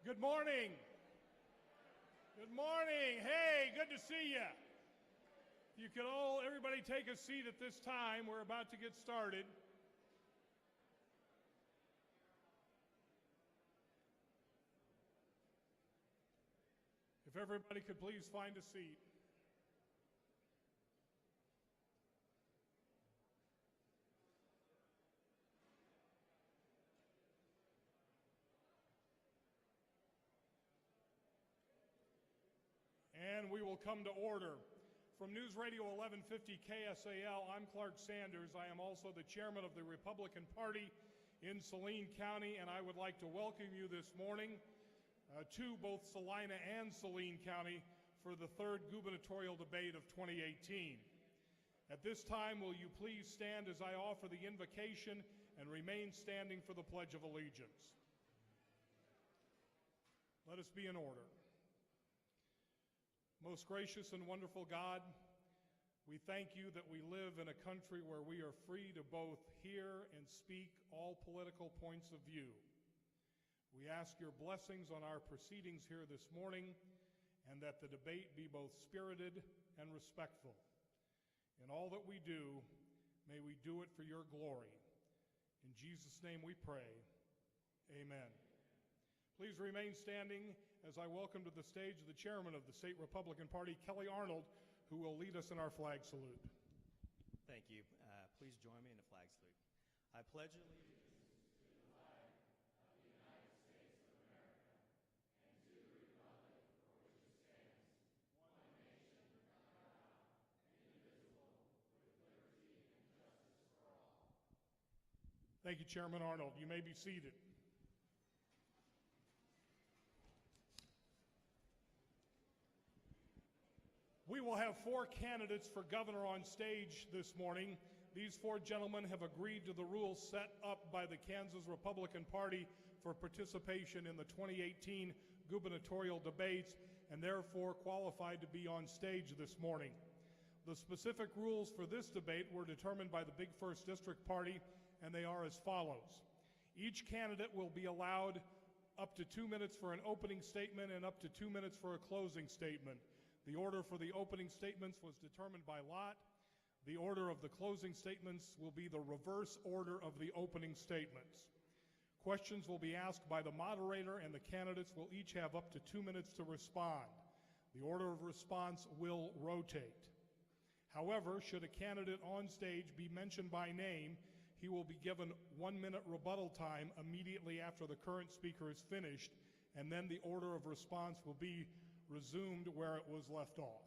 Good morning. Good morning. Hey, good to see you. You can everybody take a seat at this time. We're about to get started. If everybody could please find a seat. And we will come to order. From News Radio 1150 KSAL, I'm Clark Sanders. I am also the chairman of the Republican Party in Saline County, and I would like to welcome you this morning to both Salina and Saline County for the third gubernatorial debate of 2018. At this time, will you please stand as I offer the invocation and remain standing for the Pledge of Allegiance. Let us be in order. Most gracious and wonderful God, we thank you that we live in a country where we are free to both hear and speak all political points of view. We ask your blessings on our proceedings here this morning, and that the debate be both spirited and respectful. In all that we do, may we do it for your glory. In Jesus' name we pray, amen. Please remain standing as I welcome to the stage the chairman of the State Republican Party, Kelly Arnold, who will lead us in our flag salute. Thank you. Please join me in the flag salute. I pledge allegiance to the flag of the United States of America and to the republic for which it stands, one nation, under God, indivisible, with liberty and justice for all. Thank you, Chairman Arnold. You may be seated. We will have 4 candidates for governor on stage this morning. These 4 gentlemen have agreed to the rules set up by the Kansas Republican Party for participation in the 2018 gubernatorial debates, and therefore qualified to be on stage this morning. The specific rules for this debate were determined by the Big First District Party, and they are as follows. Each candidate will be allowed up to 2 minutes for an opening statement and up to 2 minutes for a closing statement. The order for the opening statements was determined by lot. The order of the closing statements will be the reverse order of the opening statements. Questions will be asked by the moderator, and the candidates will each have up to 2 minutes to respond. The order of response will rotate. However, should a candidate on stage be mentioned by name, he will be given 1 minute rebuttal time immediately after the current speaker is finished, and then the order of response will be resumed where it was left off.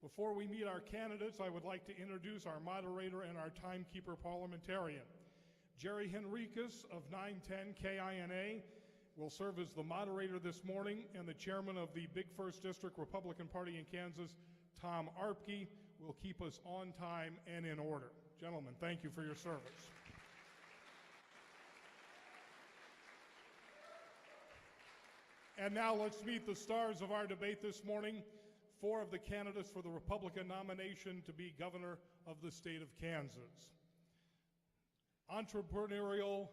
Before we meet our candidates, I would like to introduce our moderator and our timekeeper parliamentarian. Jerry Henriquez of 910 KINA will serve as the moderator this morning, and the chairman of the Big First District Republican Party in Kansas, Tom Arpke, will keep us on time and in order. Gentlemen, thank you for your service. And now let's meet the stars of our debate this morning, 4 of the candidates for the Republican nomination to be governor of the state of Kansas. Entrepreneurial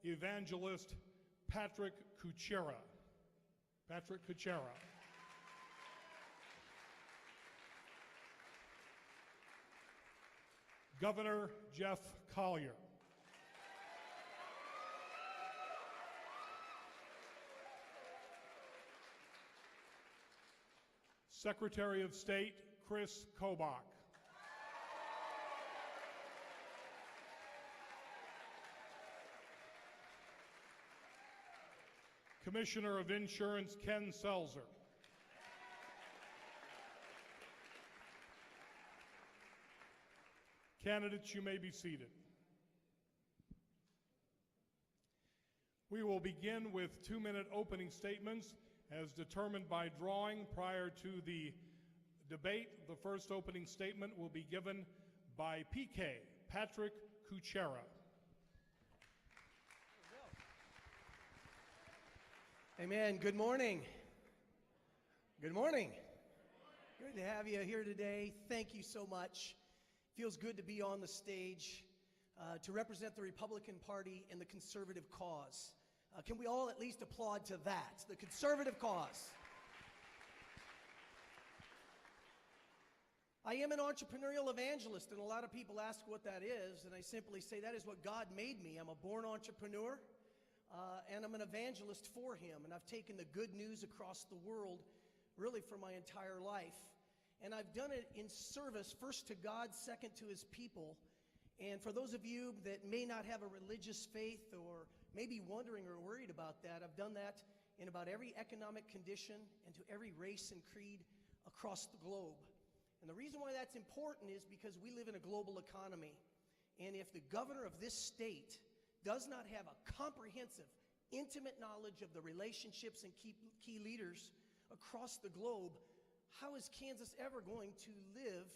evangelist Patrick Kucera. Patrick Kucera. Governor Jeff Colyer. Secretary of State Kris Kobach. Commissioner of Insurance Ken Selzer. Candidates, you may be seated. We will begin with 2-minute opening statements as determined by drawing prior to the debate. The first opening statement will be given by PK, Patrick Kucera. Amen. Good morning. Good morning. Good to have you here today. Thank you so much. Feels good to be on the stage to represent the Republican Party and the conservative cause. Can we all at least applaud to that, the conservative cause? I am an entrepreneurial evangelist, and a lot of people ask what that is, and I simply say that is what God made me. I'm a born entrepreneur, and I'm an evangelist for Him, and I've taken the good news across the world really for my entire life. And I've done it in service, first to God, second to His people. And for those of you that may not have a religious faith or may be wondering or worried about that, I've done that in about every economic condition and to every race and creed across the globe. And the reason why that's important is because we live in a global economy. And if the governor of this state does not have a comprehensive, intimate knowledge of the relationships and key leaders across the globe, how is Kansas ever going to live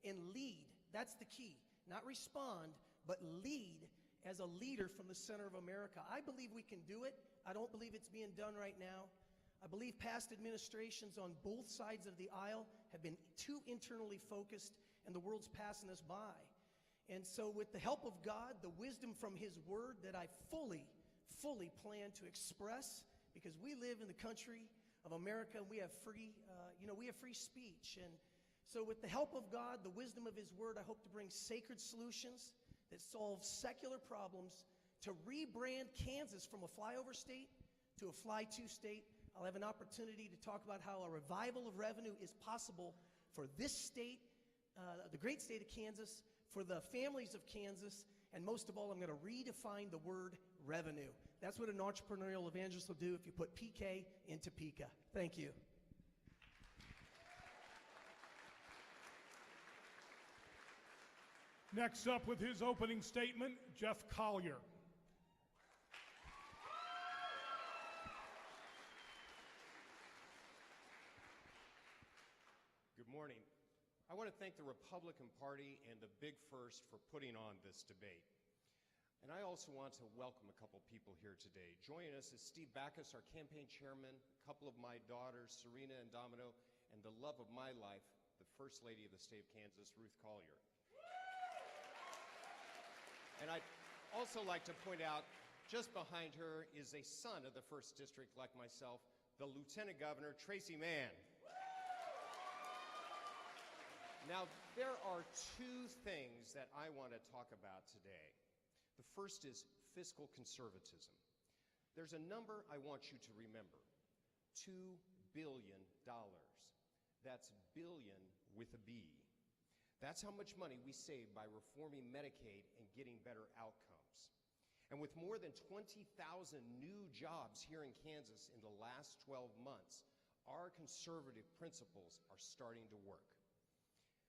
and lead? That's the key. Not respond, but lead as a leader from the center of America. I believe we can do it. I don't believe it's being done right now. I believe past administrations on both sides of the aisle have been too internally focused, and the world's passing us by. And so with the help of God, the wisdom from His Word that I fully plan to express, because we live in the country of America, and we have free speech. And so with the help of God, the wisdom of His Word, I hope to bring sacred solutions that solve secular problems, to rebrand Kansas from a flyover state to a fly-to state. I'll have an opportunity to talk about how a revival of revenue is possible for this state, the great state of Kansas, for the families of Kansas, and most of all, I'm going to redefine the word revenue. That's what an entrepreneurial evangelist will do if you put PK into PICA. Thank you. Next up with his opening statement, Jeff Colyer. Good morning. I want to thank the Republican Party and the Big First for putting on this debate. And I also want to welcome a couple people here today. Joining us is Steve Backus, our campaign chairman, a couple of my daughters, Salina and Domino, and the love of my life, the First Lady of the state of Kansas, Ruth Colyer. And I'd also like to point out, just behind her is a son of the 1st District like myself, the Lieutenant Governor, Tracy Mann. Now, there are two things that I want to talk about today. The first is fiscal conservatism. There's a number I want you to remember, $2 billion. That's billion with a B. That's how much money we save by reforming Medicaid and getting better outcomes. And with more than 20,000 new jobs here in Kansas in the last 12 months, our conservative principles are starting to work.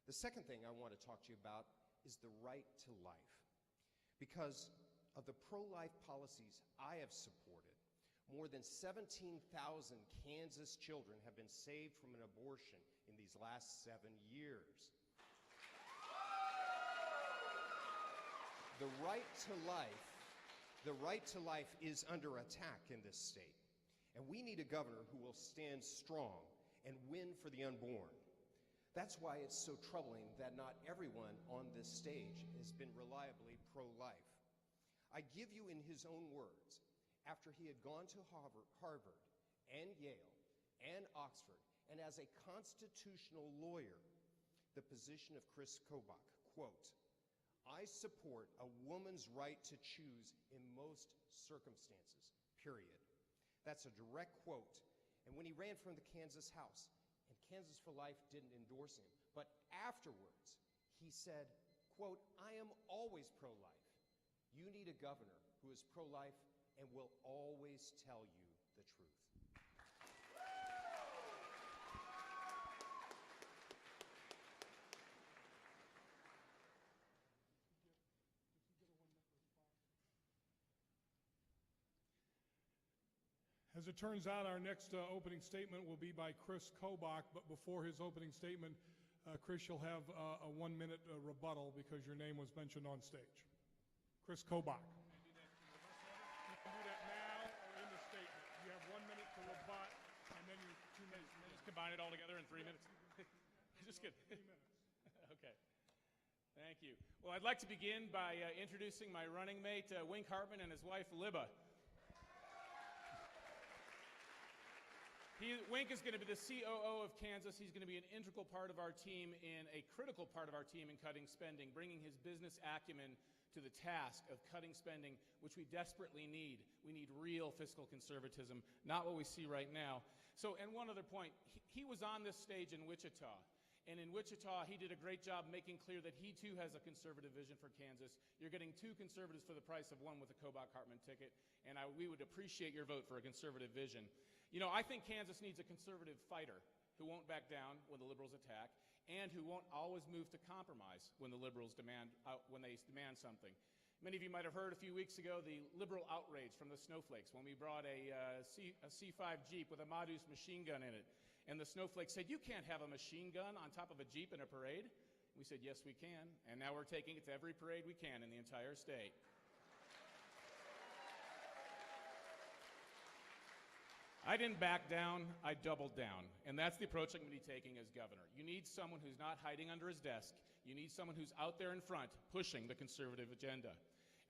The second thing I want to talk to you about is the right to life. Because of the pro-life policies I have supported, more than 17,000 Kansas children have been saved from an abortion in these last 7 years. The right to life is under attack in this state. And we need a governor who will stand strong and win for the unborn. That's why it's so troubling that not everyone on this stage has been reliably pro-life. I give you in his own words, after he had gone to Harvard and Yale and Oxford, and as a constitutional lawyer, the position of Kris Kobach, quote, "I support a woman's right to choose in most circumstances, period." That's a direct quote. And when he ran from the Kansas House, and Kansas for Life didn't endorse him, but afterwards he said, quote, "I am always pro-life. You need a governor who is pro-life and will always tell you the truth." As it turns out, our next opening statement will be by Kris Kobach, but before his opening statement, Kris, you'll have a 1-minute rebuttal because your name was mentioned on stage. Kris Kobach. You can do that now or in the statement. You have 1 minute to rebut, and then your 2 minutes. Just combine it all together in 3 minutes? Just kidding. 3 minutes. Okay. Thank you. Well, I'd like to begin by introducing my running mate, Wink Hartman, and his wife, Libba. Wink is going to be the COO of Kansas. He's going to be an integral part of our team and a critical part of our team in cutting spending, bringing his business acumen to the task of cutting spending, which we desperately need. We need real fiscal conservatism, not what we see right now. So, and one other point, he was on this stage in Wichita. And in Wichita, he did a great job making clear that he too has a conservative vision for Kansas. You're getting two conservatives for the price of one with the Kobach-Hartman ticket, and we would appreciate your vote for a conservative vision. You know, I think Kansas needs a conservative fighter who won't back down when the liberals attack, and who won't always move to compromise when the liberals demand something. Many of you might have heard a few weeks ago the liberal outrage from the snowflakes when we brought a C5 Jeep with a Madus machine gun in it. And the snowflakes said, "You can't have a machine gun on top of a Jeep in a parade." We said, "Yes, we can." And now we're taking it to every parade we can in the entire state. I didn't back down, I doubled down. And that's the approach I'm going to be taking as governor. You need someone who's not hiding under his desk. You need someone who's out there in front pushing the conservative agenda.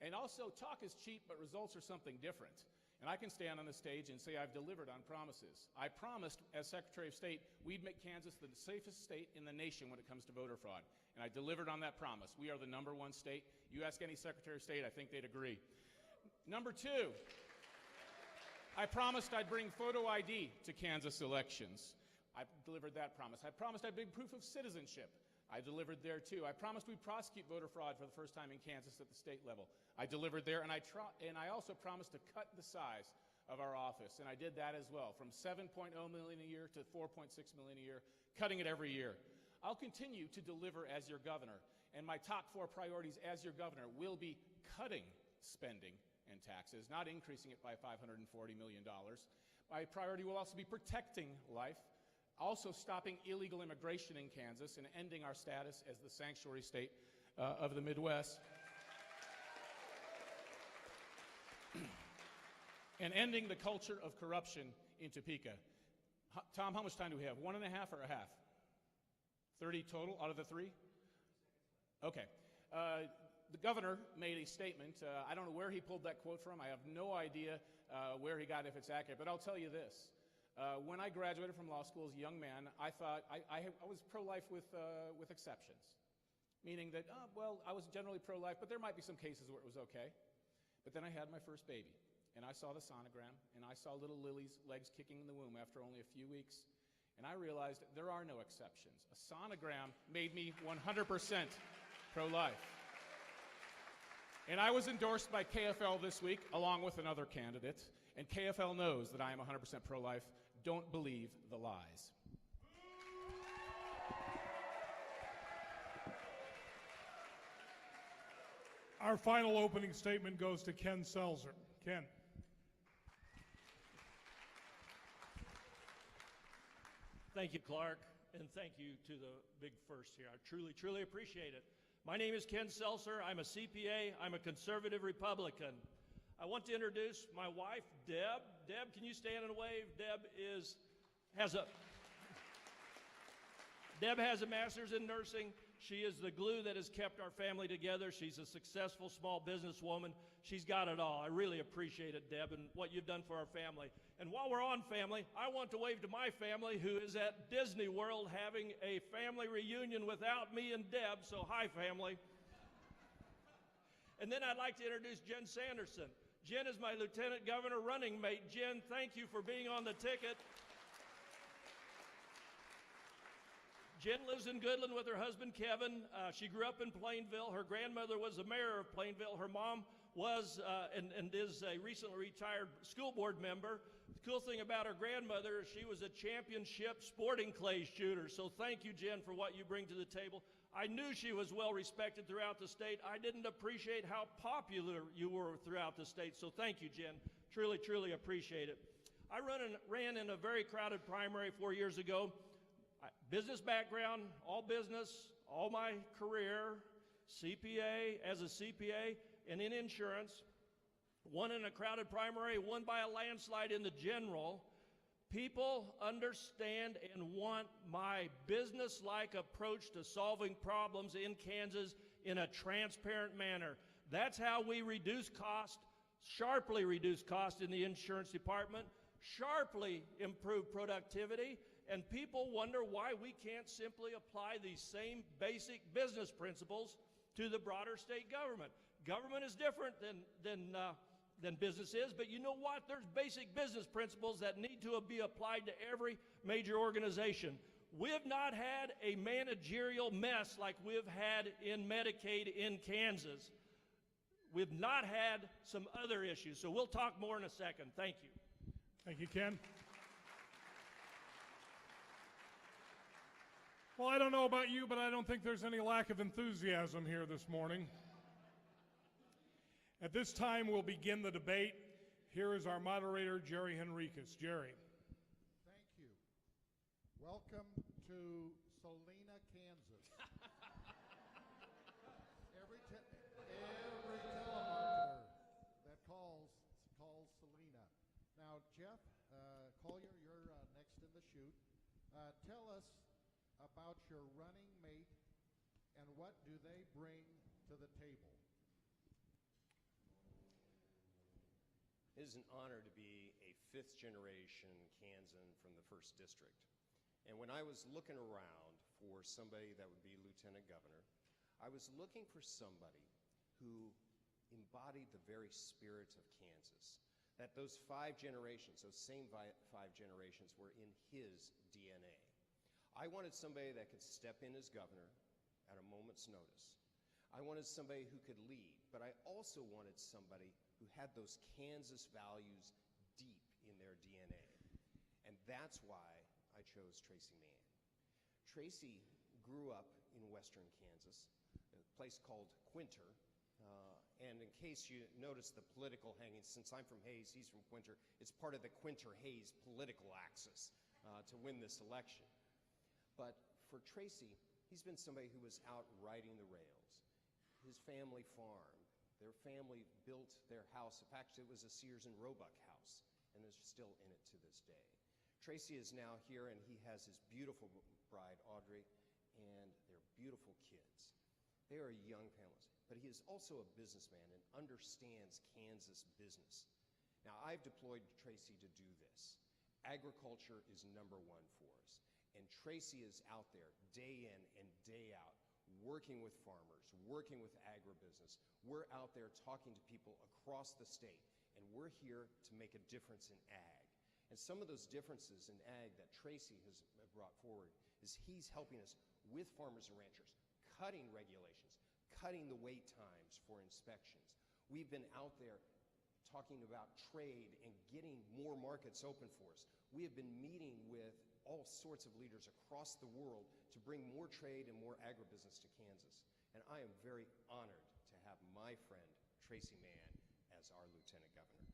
And also, talk is cheap, but results are something different. And I can stand on the stage and say I've delivered on promises. I promised, as Secretary of State, we'd make Kansas the safest state in the nation when it comes to voter fraud. And I delivered on that promise. We are the #1 state. You ask any Secretary of State, I think they'd agree. Number two, I promised I'd bring photo ID to Kansas elections. I delivered that promise. I promised I'd bring proof of citizenship. I delivered there too. I promised we'd prosecute voter fraud for the first time in Kansas at the state level. I delivered there, and I also promised to cut the size of our office, and I did that as well, from $7.0 million a year to $4.6 million a year, cutting it every year. I'll continue to deliver as your governor, and my top 4 priorities as your governor will be cutting spending and taxes, not increasing it by $540 million. My priority will also be protecting life, also stopping illegal immigration in Kansas and ending our status as the sanctuary state of the Midwest. And ending the culture of corruption in Topeka. Tom, how much time do we have? 1.5 or a half? 30 total out of the 3? Okay. The governor made a statement. I don't know where he pulled that quote from. I have no idea where he got it, if it's accurate. But I'll tell you this. When I graduated from law school as a young man, I thought I was pro-life with exceptions. Meaning that, well, I was generally pro-life, but there might be some cases where it was okay. But then I had my first baby, and I saw the sonogram, and I saw little Lily's legs kicking in the womb after only a few weeks. And I realized there are no exceptions. A sonogram made me 100% pro-life. And I was endorsed by KFL this week, along with another candidate. And KFL knows that I am 100% pro-life. Don't believe the lies. Our final opening statement goes to Ken Selzer. Ken. Thank you, Clark, and thank you to the big first here. I truly, truly appreciate it. My name is Ken Selzer. I'm a CPA. I'm a conservative Republican. I want to introduce my wife, Deb. Deb, can you stand and wave? Deb has a master's in nursing. She is the glue that has kept our family together. She's a successful small businesswoman. She's got it all. I really appreciate it, Deb, and what you've done for our family. And while we're on family, I want to wave to my family who is at Disney World having a family reunion without me and Deb, so hi, family. And then I'd like to introduce Jen Sanderson. Jen is my lieutenant governor running mate. Jen, thank you for being on the ticket. Jen lives in Goodland with her husband, Kevin. She grew up in Plainville. Her grandmother was the mayor of Plainville. Her mom was and is a recently retired school board member. The cool thing about her grandmother is she was a championship sporting clay shooter. So thank you, Jen, for what you bring to the table. I knew she was well respected throughout the state. I didn't appreciate how popular you were throughout the state. So thank you, Jen. Truly, truly appreciate it. I ran in a very crowded primary 4 years ago. Business background, all business, all my career, CPA, as a CPA, and in insurance. Won in a crowded primary, won by a landslide in the general. People understand and want my business-like approach to solving problems in Kansas in a transparent manner. That's how we reduce cost, sharply reduce cost in the insurance department, sharply improved productivity, and people wonder why we can't simply apply these same basic business principles to the broader state government. Government is different than business is, but you know what? There's basic business principles that need to be applied to every major organization. We've not had a managerial mess like we've had in Medicaid in Kansas. We've not had some other issues, so we'll talk more in a second. Thank you. Thank you, Ken. Well, I don't know about you, but I don't think there's any lack of enthusiasm here this morning. At this time, we'll begin the debate. Here is our moderator, Jerry Henriquez. Jerry. Thank you. Welcome to Salina, Kansas. Every telemarketer that calls Salina. Now, Jeff Colyer, you're next in the chute. Tell us about your running mate and what do they bring to the table? It is an honor to be a fifth-generation Kansan from the 1st District. And when I was looking around for somebody that would be Lieutenant Governor, I was looking for somebody who embodied the very spirit of Kansas. That those 5 generations, those same 5 generations were in his DNA. I wanted somebody that could step in as governor at a moment's notice. I wanted somebody who could lead, but I also wanted somebody who had those Kansas values deep in their DNA. And that's why I chose Tracy Mann. Tracy grew up in western Kansas, a place called Quinter. And in case you notice the political hangings, since I'm from Hayes, he's from Quinter, it's part of the Quinter-Hayes political axis to win this election. But for Tracy, he's been somebody who was out riding the rails. His family farmed. Their family built their house. In fact, it was a Sears and Roebuck house, and is still in it to this day. Tracy is now here, and he has his beautiful bride, Audrey, and their beautiful kids. They are young families, but he is also a businessman and understands Kansas business. Now, I've deployed Tracy to do this. Agriculture is number 1 for us, and Tracy is out there day in and day out, working with farmers, working with agribusiness. We're out there talking to people across the state, and we're here to make a difference in ag. And some of those differences in ag that Tracy has brought forward is he's helping us with farmers and ranchers, cutting regulations, cutting the wait times for inspections. We've been out there talking about trade and getting more markets open for us. We have been meeting with all sorts of leaders across the world to bring more trade and more agribusiness to Kansas. And I am very honored to have my friend, Tracy Mann, as our Lieutenant Governor.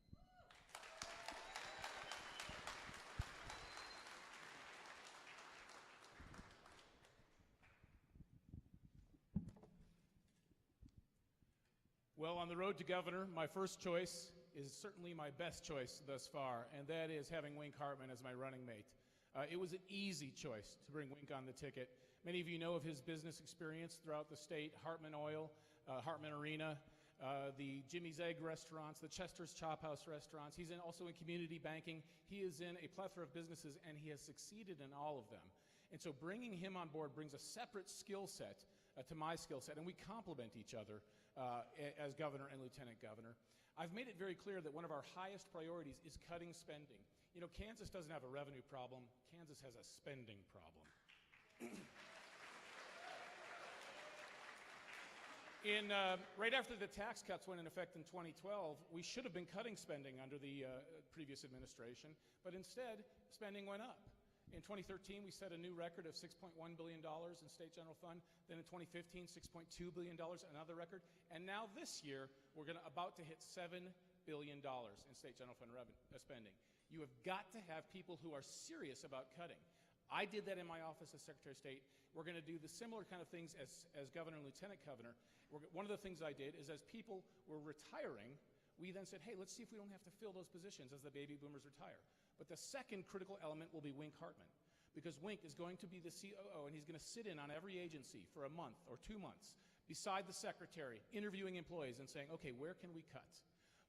Well, on the road to governor, my first choice is certainly my best choice thus far, and that is having Wink Hartman as my running mate. It was an easy choice to bring Wink on the ticket. Many of you know of his business experience throughout the state, Hartman Oil, Hartman Arena, the Jimmy's Egg restaurants, the Chester's Chop House restaurants. He's also in community banking. He is in a plethora of businesses, and he has succeeded in all of them. And so bringing him on board brings a separate skill set to my skill set, and we complement each other as governor and lieutenant governor. I've made it very clear that one of our highest priorities is cutting spending. You know, Kansas doesn't have a revenue problem. Kansas has a spending problem. Right after the tax cuts went in effect in 2012, we should have been cutting spending under the previous administration, but instead, spending went up. In 2013, we set a new record of $6.1 billion in state general fund. Then in 2015, $6.2 billion, another record. And now this year, we're about to hit $7 billion in state general fund spending. You have got to have people who are serious about cutting. I did that in my office as Secretary of State. We're going to do the similar kind of things as governor and lieutenant governor. One of the things I did is as people were retiring, we then said, hey, let's see if we don't have to fill those positions as the baby boomers retire. But the second critical element will be Wink Hartman, because Wink is going to be the COO, and he's going to sit in on every agency for a month or 2 months beside the secretary, interviewing employees and saying, okay, where can we cut?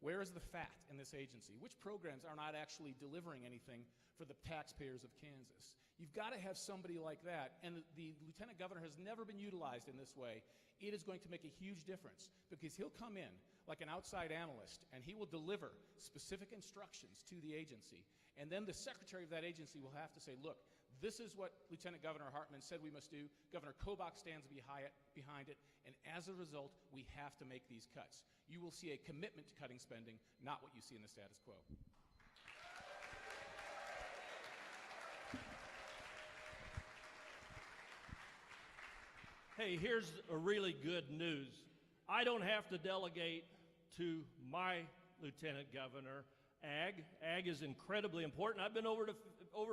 Where is the fat in this agency? Which programs are not actually delivering anything for the taxpayers of Kansas? You've got to have somebody like that, and the lieutenant governor has never been utilized in this way. It is going to make a huge difference because he'll come in like an outside analyst and he will deliver specific instructions to the agency. And then the secretary of that agency will have to say, look, this is what Lieutenant Governor Hartman said we must do. Governor Kobach stands behind it, and as a result, we have to make these cuts. You will see a commitment to cutting spending, not what you see in the status quo. Hey, here's a really good news. I don't have to delegate to my lieutenant governor ag. Ag is incredibly important. I've been over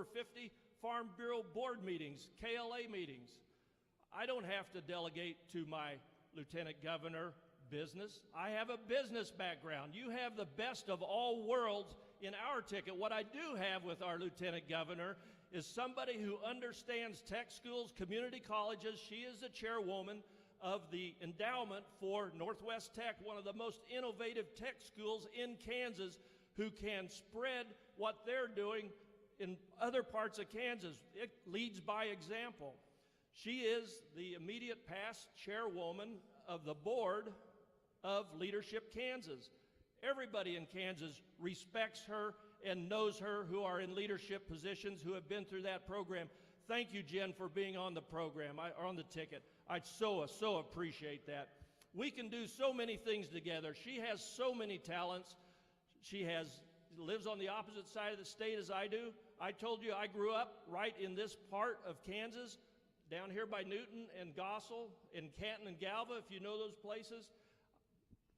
50 Farm Bureau board meetings, KLA meetings. I don't have to delegate to my lieutenant governor business. I have a business background. You have the best of all worlds in our ticket. What I do have with our lieutenant governor is somebody who understands tech schools, community colleges. She is the chairwoman of the endowment for Northwest Tech, one of the most innovative tech schools in Kansas, who can spread what they're doing in other parts of Kansas. It leads by example. She is the immediate past chairwoman of the board of Leadership Kansas. Everybody in Kansas respects her and knows her who are in leadership positions, who have been through that program. Thank you, Jen, for being on the program, or on the ticket. I so appreciate that. We can do so many things together. She has so many talents. She lives on the opposite side of the state as I do. I told you I grew up right in this part of Kansas, down here by Newton and Gossel, in Canton and Galva, if you know those places,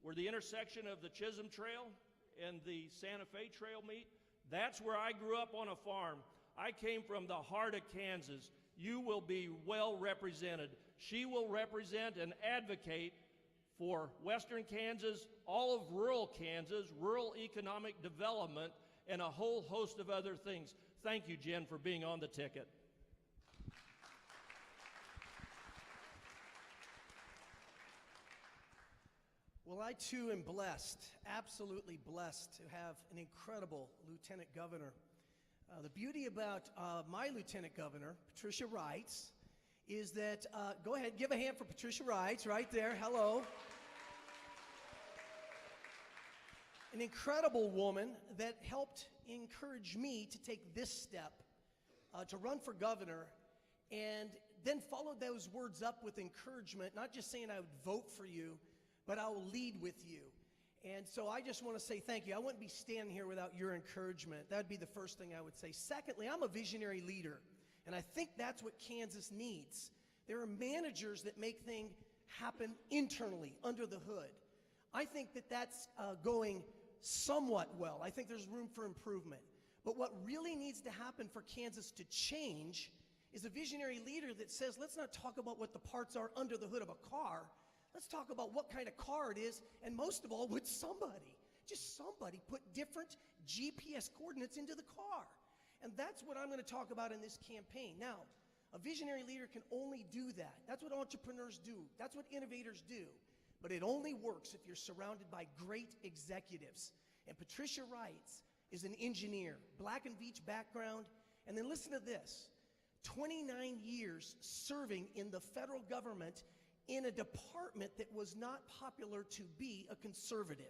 where the intersection of the Chisholm Trail and the Santa Fe Trail meet. That's where I grew up, on a farm. I came from the heart of Kansas. You will be well represented. She will represent and advocate for Western Kansas, all of rural Kansas, rural economic development, and a whole host of other things. Thank you, Jen, for being on the ticket. Well, I too am blessed, absolutely blessed, to have an incredible lieutenant governor. The beauty about my lieutenant governor, Patricia Wrights, is that, go ahead, give a hand for Patricia Wrights right there. Hello. An incredible woman that helped encourage me to take this step, to run for governor, and then followed those words up with encouragement, not just saying I would vote for you, but I will lead with you. And so I just want to say thank you. I wouldn't be standing here without your encouragement. That would be the first thing I would say. Secondly, I'm a visionary leader, and I think that's what Kansas needs. There are managers that make things happen internally, under the hood. I think that that's going somewhat well. I think there's room for improvement. But what really needs to happen for Kansas to change is a visionary leader that says, let's not talk about what the parts are under the hood of a car. Let's talk about what kind of car it is, and most of all, would somebody, just somebody, put different GPS coordinates into the car. And that's what I'm going to talk about in this campaign. Now, a visionary leader can only do that. That's what entrepreneurs do. That's what innovators do. But it only works if you're surrounded by great executives. And Patricia Wrights is an engineer, Black and Veatch background. And then listen to this, 29 years serving in the federal government in a department that was not popular to be a conservative.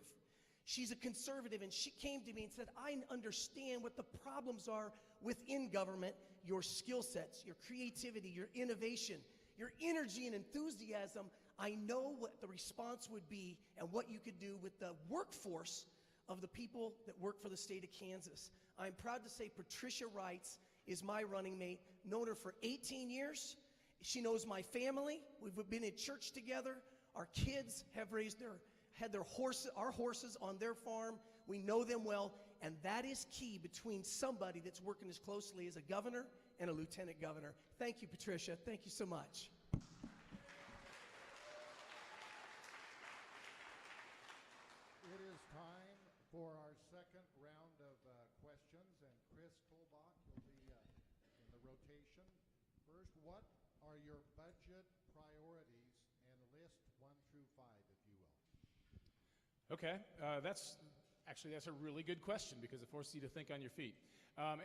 She's a conservative, and she came to me and said, I understand what the problems are within government, your skill sets, your creativity, your innovation, your energy and enthusiasm. I know what the response would be and what you could do with the workforce of the people that work for the state of Kansas. I'm proud to say Patricia Wrights is my running mate. Known her for 18 years. She knows my family. We've been in church together. Our kids have had our horses on their farm. We know them well, and that is key between somebody that's working as closely as a governor and a lieutenant governor. Thank you, Patricia. Thank you so much. It is time for our second round of questions, and Kris Kobach will be in the rotation. First, what are your budget priorities, and list 1 through 5, if you will? Okay, that's Actually, that's a really good question because it forces you to think on your feet.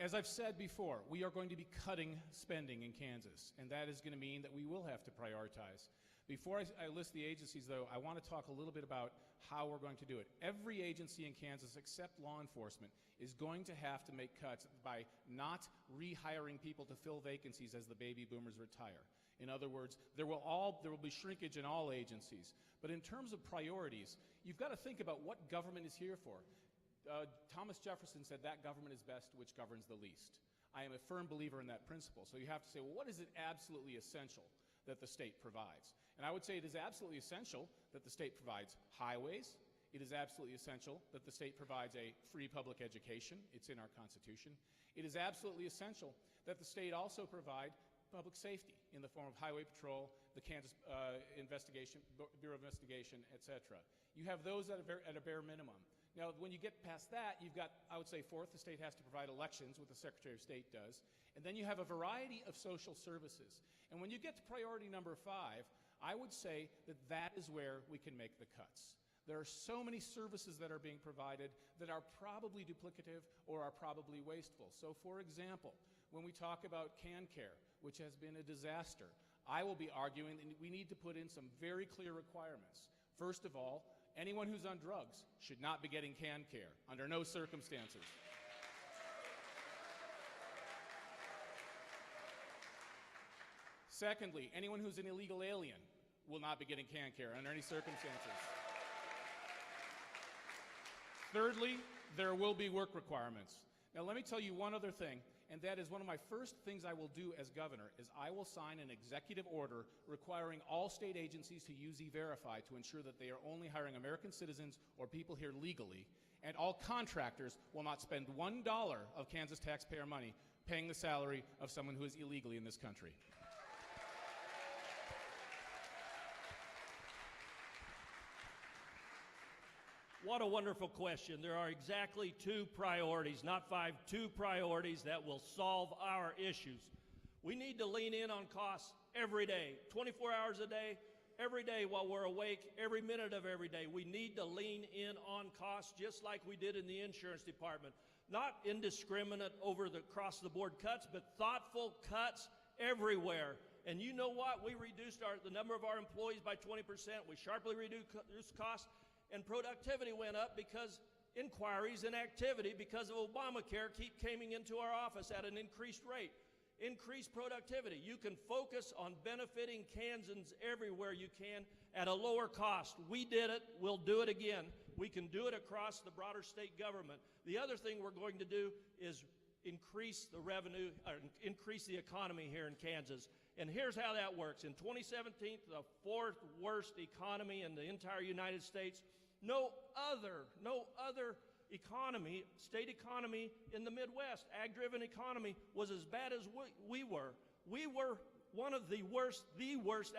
As I've said before, we are going to be cutting spending in Kansas, and that is going to mean that we will have to prioritize. Before I list the agencies, though, I want to talk a little bit about how we're going to do it. Every agency in Kansas, except law enforcement, is going to have to make cuts by not rehiring people to fill vacancies as the baby boomers retire. In other words, there will be shrinkage in all agencies. But in terms of priorities, you've got to think about what government is here for. Thomas Jefferson said that government is best which governs the least. I am a firm believer in that principle. So you have to say, well, what is it absolutely essential that the state provides? And I would say it is absolutely essential that the state provides highways. It is absolutely essential that the state provides a free public education. It's in our Constitution. It is absolutely essential that the state also provide public safety in the form of highway patrol, the Kansas Bureau of Investigation, etc. You have those at a bare minimum. Now, when you get past that, you've got, I would say, fourth, the state has to provide elections, what the Secretary of State does. And then you have a variety of social services. And when you get to priority number 5, I would say that that is where we can make the cuts. There are so many services that are being provided that are probably duplicative or are probably wasteful. So, for example, when we talk about CanCare, which has been a disaster, I will be arguing that we need to put in some very clear requirements. First of all, anyone who's on drugs should not be getting CanCare under no circumstances. Secondly, anyone who's an illegal alien will not be getting CanCare under any circumstances. Thirdly, there will be work requirements. Now, let me tell you one other thing, and that is one of my first things I will do as governor is I will sign an executive order requiring all state agencies to use E-Verify to ensure that they are only hiring American citizens or people here legally, and all contractors will not spend $1 of Kansas taxpayer money paying the salary of someone who is illegally in this country. What a wonderful question. There are exactly 2 priorities, not 5, 2 priorities that will solve our issues. We need to lean in on costs every day, 24 hours a day, every day while we're awake, every minute of every day. We need to lean in on costs just like we did in the insurance department. Not indiscriminate across-the-board cuts, but thoughtful cuts everywhere. And you know what? We reduced the number of our employees by 20%. We sharply reduced costs. And productivity went up because inquiries and activity because of Obamacare keep coming into our office at an increased rate. Increased productivity. You can focus on benefiting Kansans everywhere you can at a lower cost. We did it. We'll do it again. We can do it across the broader state government. The other thing we're going to do is increase the revenue, increase the economy here in Kansas. And here's how that works. In 2017, the 4th worst economy in the entire United States. No other economy, state economy in the Midwest, ag-driven economy, was as bad as we were. We were one of the worst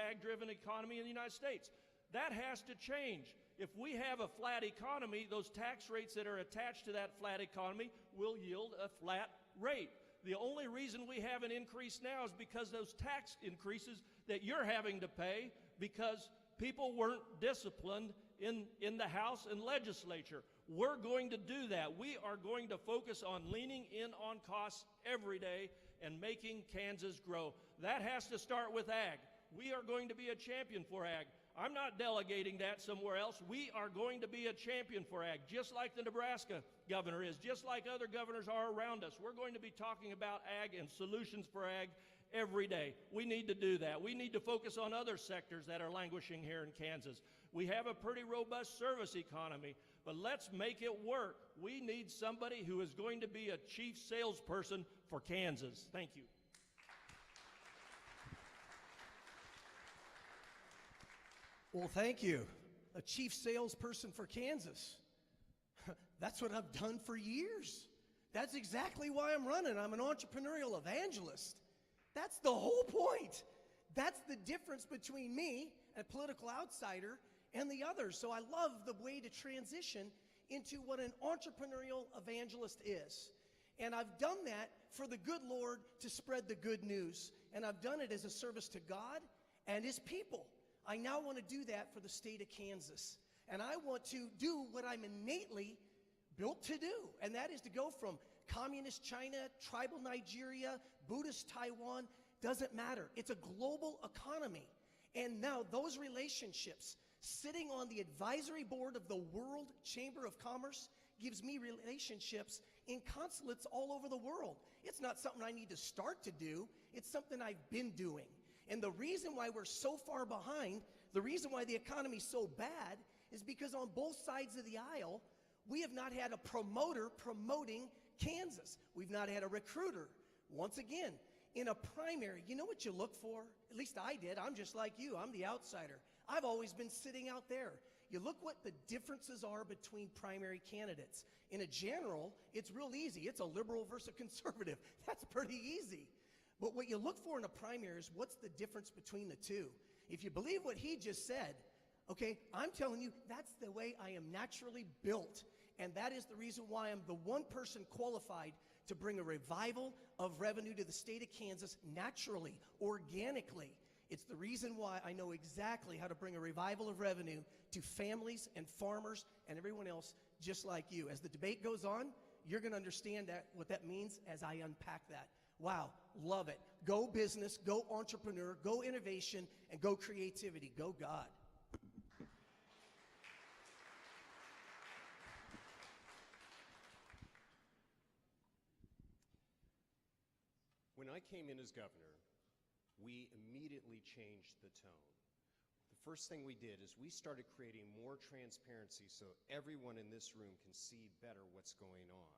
ag-driven economy in the United States. That has to change. If we have a flat economy, those tax rates that are attached to that flat economy will yield a flat rate. The only reason we have an increase now is because those tax increases that you're having to pay because people weren't disciplined in the House and legislature. We're going to do that. We are going to focus on leaning in on costs every day and making Kansas grow. That has to start with ag. We are going to be a champion for ag. I'm not delegating that somewhere else. We are going to be a champion for ag, just like the Nebraska governor is, just like other governors are around us. We're going to be talking about ag and solutions for ag every day. We need to do that. We need to focus on other sectors that are languishing here in Kansas. We have a pretty robust service economy, but let's make it work. We need somebody who is going to be a chief salesperson for Kansas. Thank you. Well, thank you. A chief salesperson for Kansas. That's what I've done for years. That's exactly why I'm running. I'm an entrepreneurial evangelist. That's the whole point. That's the difference between me, a political outsider, and the others. So I love the way to transition into what an entrepreneurial evangelist is. And I've done that for the good Lord to spread the good news. And I've done it as a service to God and His people. I now want to do that for the state of Kansas. And I want to do what I'm innately built to do, and that is to go from communist China, tribal Nigeria, Buddhist Taiwan, doesn't matter. It's a global economy. And now those relationships, sitting on the advisory board of the World Chamber of Commerce, gives me relationships in consulates all over the world. It's not something I need to start to do. It's something I've been doing. And the reason why we're so far behind, the reason why the economy's so bad, is because on both sides of the aisle, we have not had a promoter promoting Kansas. We've not had a recruiter. Once again, in a primary, you know what you look for? At least I did. I'm just like you. I'm the outsider. I've always been sitting out there. You look what the differences are between primary candidates. In a general, it's real easy. It's a liberal versus a conservative. That's pretty easy. But what you look for in a primary is what's the difference between the two. If you believe what he just said, okay, I'm telling you, that's the way I am naturally built. And that is the reason why I'm the one person qualified to bring a revival of revenue to the state of Kansas naturally, organically. It's the reason why I know exactly how to bring a revival of revenue to families and farmers and everyone else just like you. As the debate goes on, you're going to understand that what that means as I unpack that. Wow, love it. Go business, go entrepreneur, go innovation, and go creativity. Go God. When I came in as governor, we immediately changed the tone. The first thing we did is we started creating more transparency so everyone in this room can see better what's going on.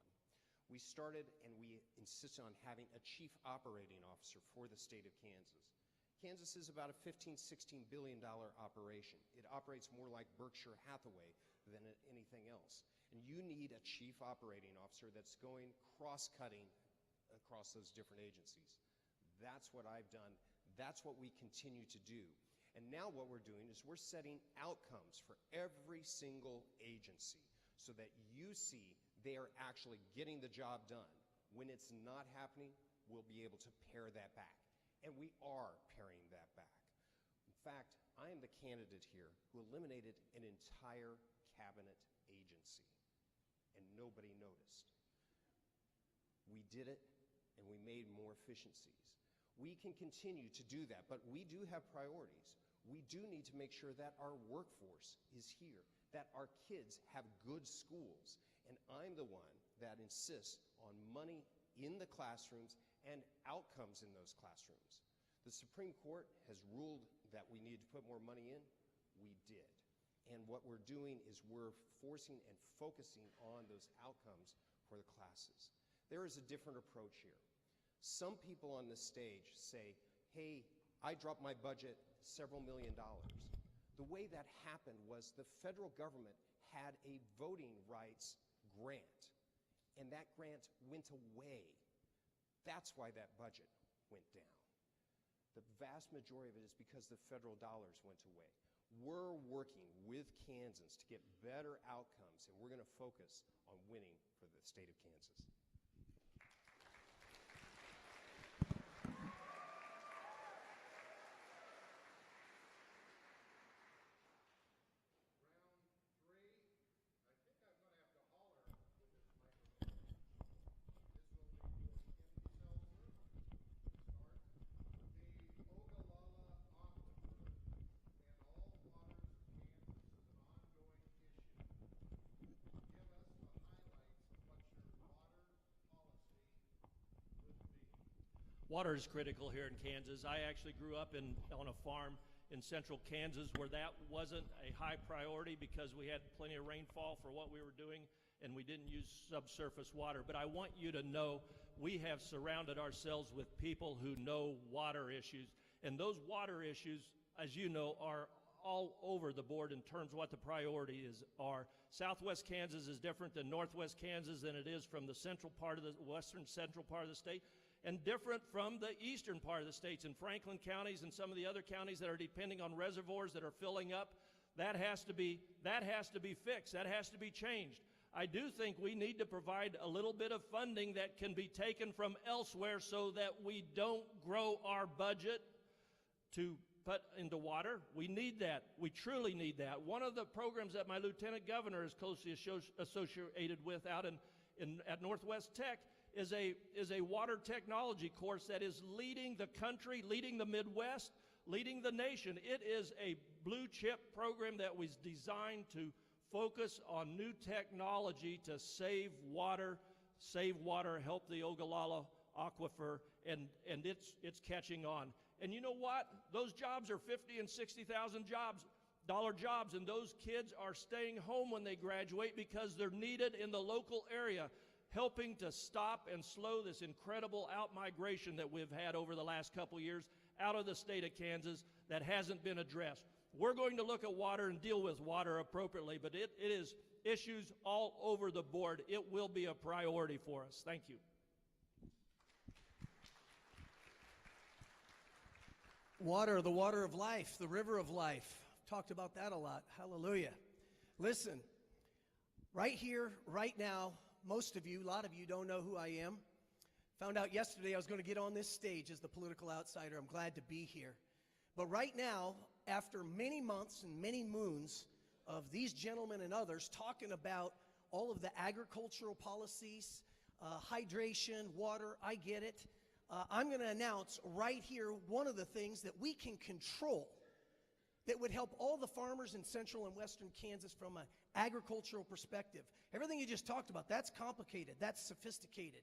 We started and we insisted on having a chief operating officer for the state of Kansas. Kansas is about a $15, $16 billion operation. It operates more like Berkshire Hathaway than anything else. And you need a chief operating officer that's going cross-cutting across those different agencies. That's what I've done. That's what we continue to do. And now what we're doing is we're setting outcomes for every single agency so that you see they are actually getting the job done. When it's not happening, we'll be able to pare that back. And we are paring that back. In fact, I am the candidate here who eliminated an entire cabinet agency, and nobody noticed. We did it, and we made more efficiencies. We can continue to do that, but we do have priorities. We do need to make sure that our workforce is here, that our kids have good schools, and I'm the one that insists on money in the classrooms and outcomes in those classrooms. The Supreme Court has ruled that we need to put more money in. We did. And what we're doing is we're forcing and focusing on those outcomes for the classes. There is a different approach here. Some people on this stage say, hey, I dropped my budget several $1 million. The way that happened was the federal government had a voting rights grant, and that grant went away. That's why that budget went down. The vast majority of it is because the federal dollars went away. We're working with Kansans to get better outcomes, and we're going to focus on winning for the state of Kansas. Water is critical here in Kansas. I actually grew up on a farm in central Kansas where that wasn't a high priority because we had plenty of rainfall for what we were doing and we didn't use subsurface water. But I want you to know we have surrounded ourselves with people who know water issues. And those water issues, as you know, are all over the board in terms of what the priorities are. Southwest Kansas is different than Northwest Kansas than it is from the central part of the western central part of the state, and different from the eastern part of the states. In Franklin counties and some of the other counties that are depending on reservoirs that are filling up, that has to be fixed. That has to be changed. I do think we need to provide a little bit of funding that can be taken from elsewhere so that we don't grow our budget to put into water. We need that. We truly need that. One of the programs that my lieutenant governor is closely associated with out at Northwest Tech is a water technology course that is leading the country, leading the Midwest, leading the nation. It is a blue chip program that was designed to focus on new technology to save water, help the Ogallala aquifer, and it's catching on. And you know what? Those jobs are $50,000 and $60,000 jobs, and those kids are staying home when they graduate because they're needed in the local area, helping to stop and slow this incredible out-migration that we've had over the last couple years out of the state of Kansas that hasn't been addressed. We're going to look at water and deal with water appropriately, but it is issues all over the board. It will be a priority for us. Thank you. Water, the water of life, the river of life. Talked about that a lot. Hallelujah. Listen, right here, right now, most of you, a lot of you don't know who I am. Found out yesterday I was going to get on this stage as the political outsider. I'm glad to be here. But right now, after many months and many moons of these gentlemen and others talking about all of the agricultural policies, hydration, water, I get it. I'm going to announce right here one of the things that we can control that would help all the farmers in central and western Kansas from an agricultural perspective. Everything you just talked about, that's complicated, that's sophisticated.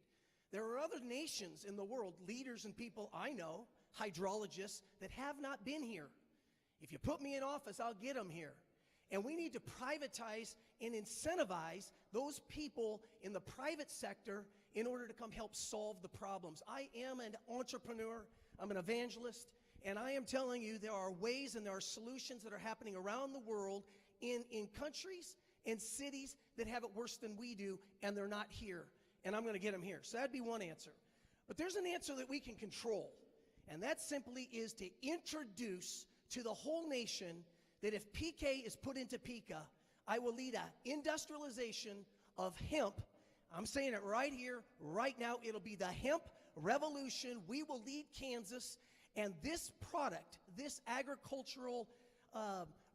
There are other nations in the world, leaders and people I know, hydrologists, that have not been here. If you put me in office, I'll get them here. And we need to privatize and incentivize those people in the private sector in order to come help solve the problems. I am an entrepreneur, I'm an evangelist, and I am telling you there are ways and there are solutions that are happening around the world in countries and cities that have it worse than we do, and they're not here. And I'm going to get them here. So that'd be one answer. But there's an answer that we can control, and that simply is to introduce to the whole nation that if PK is put into PICA, I will lead an industrialization of hemp. I'm saying it right here, right now. It'll be the hemp revolution. We will lead Kansas, and this product, this agricultural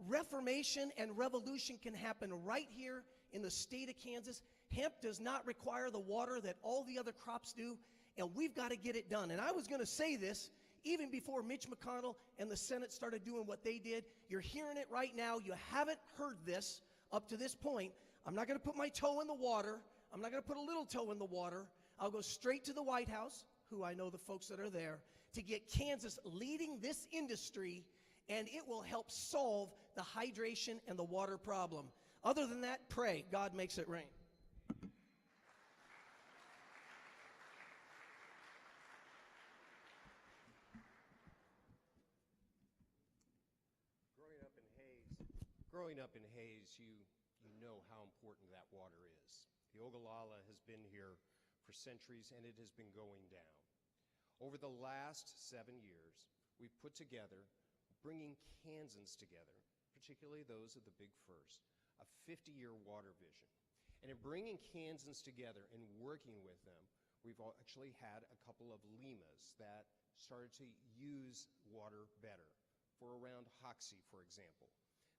reformation and revolution can happen right here in the state of Kansas. Hemp does not require the water that all the other crops do, and we've got to get it done. And I was going to say this even before Mitch McConnell and the Senate started doing what they did. You're hearing it right now. You haven't heard this up to this point. I'm not going to put my toe in the water. I'm not going to put a little toe in the water. I'll go straight to the White House, who I know the folks that are there, to get Kansas leading this industry, and it will help solve the hydration and the water problem. Other than that, pray God makes it rain. Growing up in Hayes, you know how important that water is. The Ogallala has been here for centuries, and it has been going down. Over the last 7 years, we've put together, bringing Kansans together, particularly those of the Big First, a 50-year water vision. And in bringing Kansans together and working with them, we've actually had a couple of LEMAs that started to use water better. For around Hoxie, for example.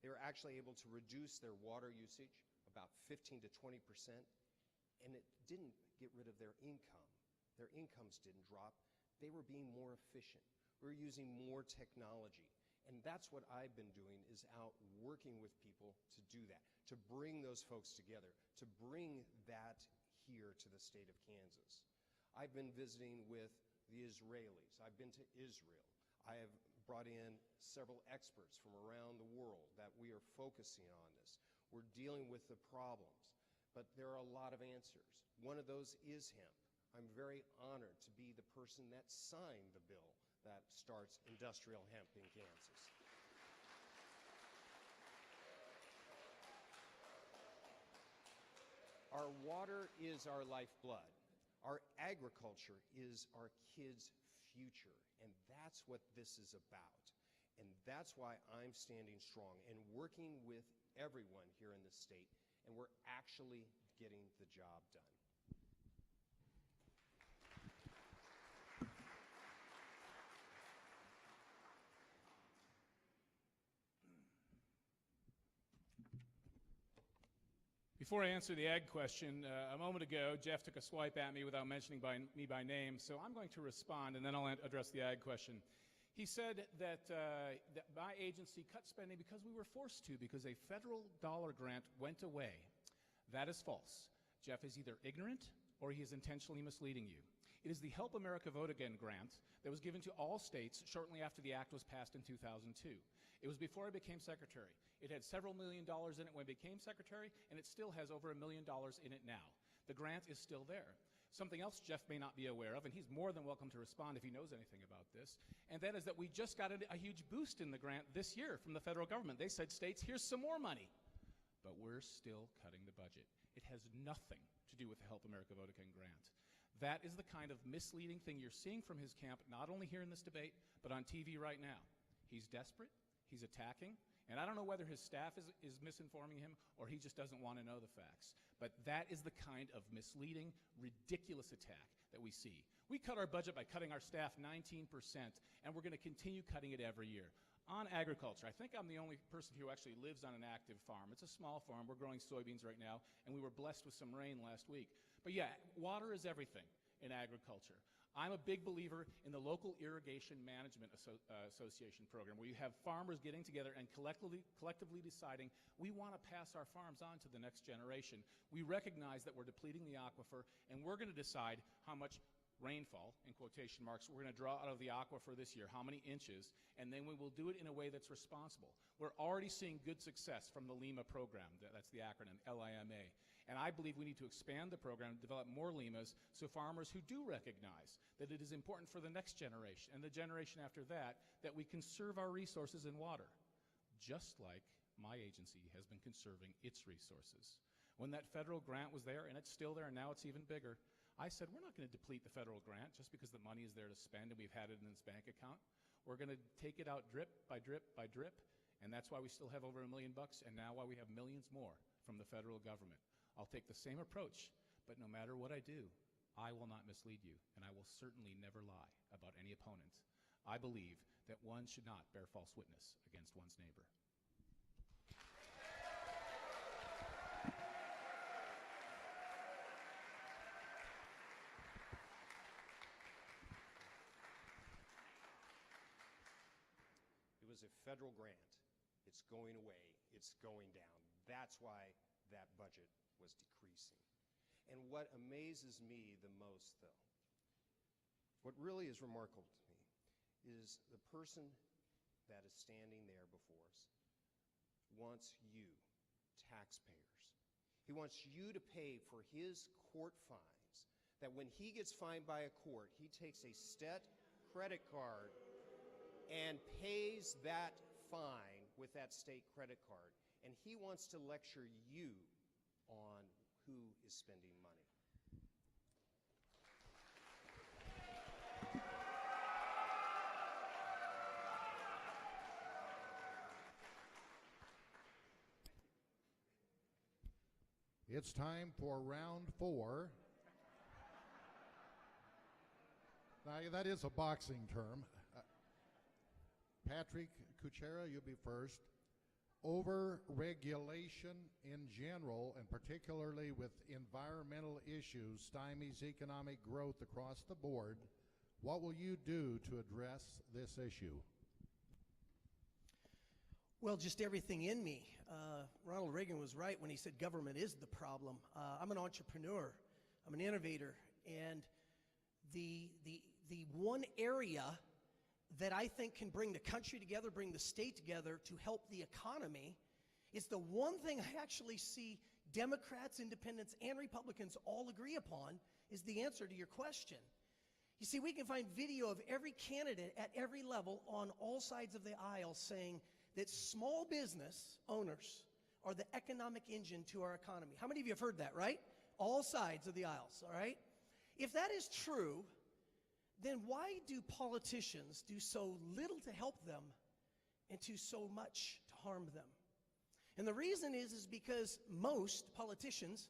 They were actually able to reduce their water usage about 15 to 20%, and it didn't get rid of their income. Their incomes didn't drop. They were being more efficient. We were using more technology. And that's what I've been doing, is out working with people to do that, to bring those folks together, to bring that here to the state of Kansas. I've been visiting with the Israelis. I've been to Israel. I have brought in several experts from around the world that we are focusing on this. We're dealing with the problems, but there are a lot of answers. One of those is hemp. I'm very honored to be the person that signed the bill that starts industrial hemp in Kansas. Our water is our lifeblood. Our agriculture is our kids' future, and that's what this is about. And that's why I'm standing strong and working with everyone here in the state, and we're actually getting the job done. Before I answer the ag question, a moment ago, Jeff took a swipe at me without mentioning me by name, so I'm going to respond, and then I'll address the ag question. He said that my agency cut spending because we were forced to, because a federal dollar grant went away. That is false. Jeff is either ignorant or he is intentionally misleading you. It is the Help America Vote Again grant that was given to all states shortly after the act was passed in 2002. It was before I became secretary. It had several $1 million in it when I became secretary, and it still has over $1 million in it now. The grant is still there. Something else Jeff may not be aware of, and he's more than welcome to respond if he knows anything about this, and that is that we just got a huge boost in the grant this year from the federal government. They said, states, here's some more money. But we're still cutting the budget. It has nothing to do with the Help America Vote Again grant. That is the kind of misleading thing you're seeing from his camp, not only here in this debate, but on TV right now. He's desperate, he's attacking, and I don't know whether his staff is misinforming him or he just doesn't want to know the facts. But that is the kind of misleading, ridiculous attack that we see. We cut our budget by cutting our staff 19%, and we're going to continue cutting it every year. On agriculture, I think I'm the only person who actually lives on an active farm. It's a small farm. We're growing soybeans right now, and we were blessed with some rain last week. But yeah, water is everything in agriculture. I'm a big believer in the local irrigation management association program, where you have farmers getting together and collectively deciding we want to pass our farms on to the next generation. We recognize that we're depleting the aquifer, and we're going to decide how much rainfall, in quotation marks, we're going to draw out of the aquifer this year, how many inches, and then we will do it in a way that's responsible. We're already seeing good success from the LIMA program. That's the acronym, L-I-M-A. And I believe we need to expand the program, develop more LIMAs, so farmers who do recognize that it is important for the next generation and the generation after that, that we conserve our resources in water, just like my agency has been conserving its resources. When that federal grant was there, and it's still there, and now it's even bigger, I said, we're not going to deplete the federal grant just because the money is there to spend and we've had it in this bank account. We're going to take it out drip by drip by drip, and that's why we still have over $1 million, and now why we have millions more from the federal government. I'll take the same approach, but no matter what I do, I will not mislead you, and I will certainly never lie about any opponent. I believe that one should not bear false witness against one's neighbor. It was a federal grant. It's going away. It's going down. That's why that budget was decreasing. And what amazes me the most, though, what really is remarkable to me, is the person that is standing there before us wants you, taxpayers. He wants you to pay for his court fines, that when he gets fined by a court, he takes a state credit card and pays that fine with that state credit card. And he wants to lecture you on who is spending money. It's time for round 4. Now, that is a boxing term. Patrick Kucera, you'll be first. Over-regulation in general, and particularly with environmental issues, stymies economic growth across the board. What will you do to address this issue? Well, just everything in me. Ronald Reagan was right when he said government is the problem. I'm an entrepreneur. I'm an innovator. And the one area that I think can bring the country together, bring the state together to help the economy, is the one thing I actually see Democrats, independents, and Republicans all agree upon, is the answer to your question. You see, we can find video of every candidate at every level on all sides of the aisle saying that small business owners are the economic engine to our economy. How many of you have heard that, right? All sides of the aisles, all right? If that is true, then why do politicians do so little to help them and do so much to harm them? And the reason is because most politicians,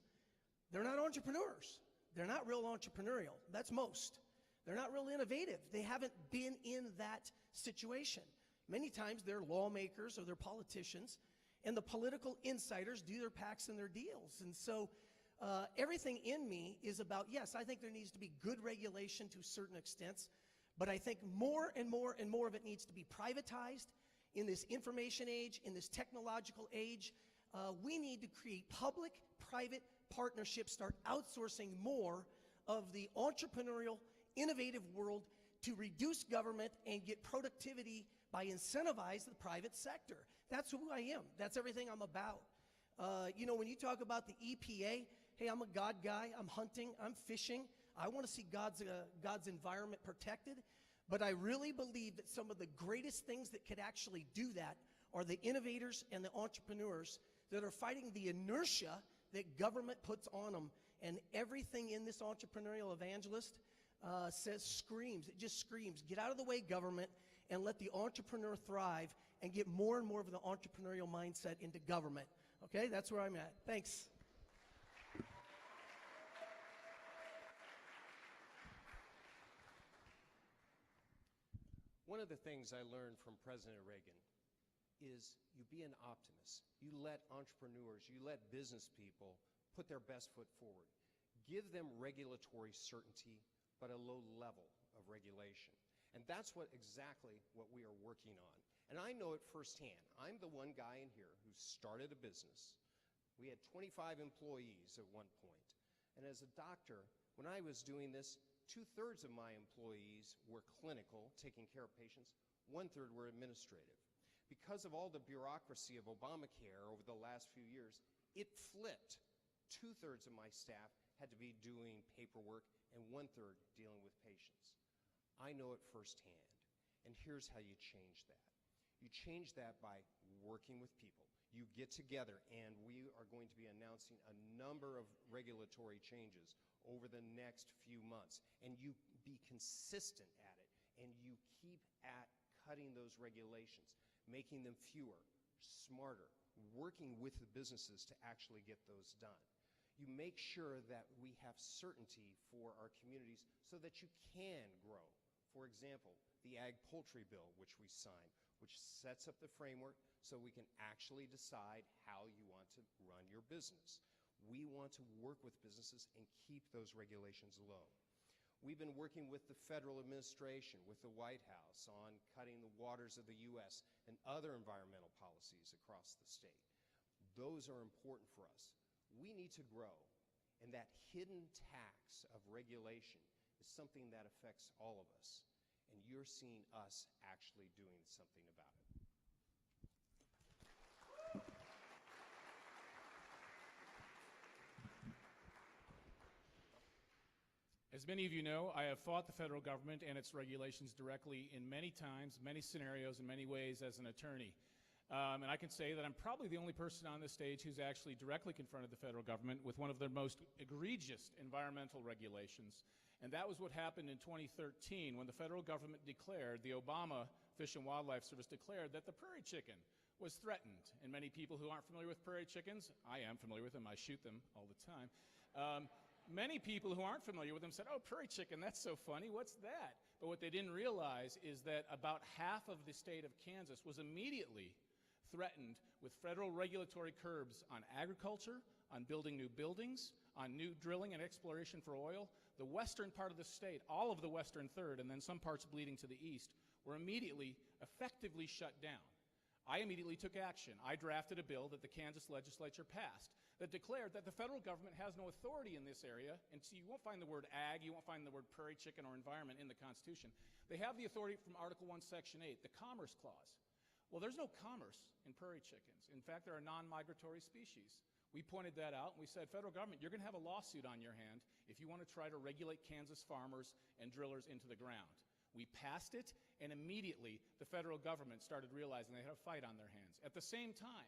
they're not entrepreneurs. They're not real entrepreneurial. That's most. They're not real innovative. They haven't been in that situation. Many times they're lawmakers or they're politicians, and the political insiders do their packs and their deals. And so everything in me is about, yes, I think there needs to be good regulation to certain extents, but I think more and more and more of it needs to be privatized in this information age, in this technological age. We need to create public-private partnerships, start outsourcing more of the entrepreneurial, innovative world to reduce government and get productivity by incentivize the private sector. That's who I am. That's everything I'm about. You know, when you talk about the EPA, hey, I'm a God guy. I'm hunting. I'm fishing. I want to see God's environment protected. But I really believe that some of the greatest things that could actually do that are the innovators and the entrepreneurs that are fighting the inertia that government puts on them. And everything in this entrepreneurial evangelist screams, it just screams, get out of the way, government, and let the entrepreneur thrive and get more and more of the entrepreneurial mindset into government. Okay, that's where I'm at. Thanks. One of the things I learned from President Reagan is you be an optimist. You let entrepreneurs, you let business people put their best foot forward. Give them regulatory certainty, but a low level of regulation. And that's exactly what we are working on. And I know it firsthand. I'm the one guy in here who started a business. We had 25 employees at one point. And as a doctor, when I was doing this, 2/3 of my employees were clinical, taking care of patients. 1/3 were administrative. Because of all the bureaucracy of Obamacare over the last few years, it flipped. 2/3 of my staff had to be doing paperwork and 1/3 dealing with patients. I know it firsthand. And here's how you change that. You change that by working with people. You get together, and we are going to be announcing a number of regulatory changes over the next few months. And you be consistent at it, and you keep at cutting those regulations, making them fewer, smarter, working with the businesses to actually get those done. You make sure that we have certainty for our communities so that you can grow. For example, the Ag Poultry Bill, which we signed, which sets up the framework so we can actually decide how you want to run your business. We want to work with businesses and keep those regulations low. We've been working with the federal administration, with the White House, on cutting the waters of the U.S. and other environmental policies across the state. Those are important for us. We need to grow, and that hidden tax of regulation is something that affects all of us, and you're seeing us actually doing something about it. As many of you know, I have fought the federal government and its regulations directly in many times, many scenarios, in many ways as an attorney. And I can say that I'm probably the only person on this stage who's actually directly confronted the federal government with one of their most egregious environmental regulations. And that was what happened in 2013 when the federal government declared, the Obama Fish and Wildlife Service declared that the prairie chicken was threatened. And many people who aren't familiar with prairie chickens, I am familiar with them, I shoot them all the time. Many people who aren't familiar with them said, oh, prairie chicken, that's so funny, what's that? But what they didn't realize is that about half of the state of Kansas was immediately threatened with federal regulatory curbs on agriculture, on building new buildings, on new drilling and exploration for oil. The western part of the state, all of the western third, and then some parts bleeding to the east, were immediately effectively shut down. I immediately took action. I drafted a bill that the Kansas legislature passed that declared that the federal government has no authority in this area, and so you won't find the word ag, you won't find the word prairie chicken or environment in the Constitution. They have the authority from Article 1, Section 8, the Commerce Clause. Well, there's no commerce in prairie chickens. In fact, they're a non-migratory species. We pointed that out, and we said, federal government, you're going to have a lawsuit on your hand if you want to try to regulate Kansas farmers and drillers into the ground. We passed it, and immediately the federal government started realizing they had a fight on their hands. At the same time,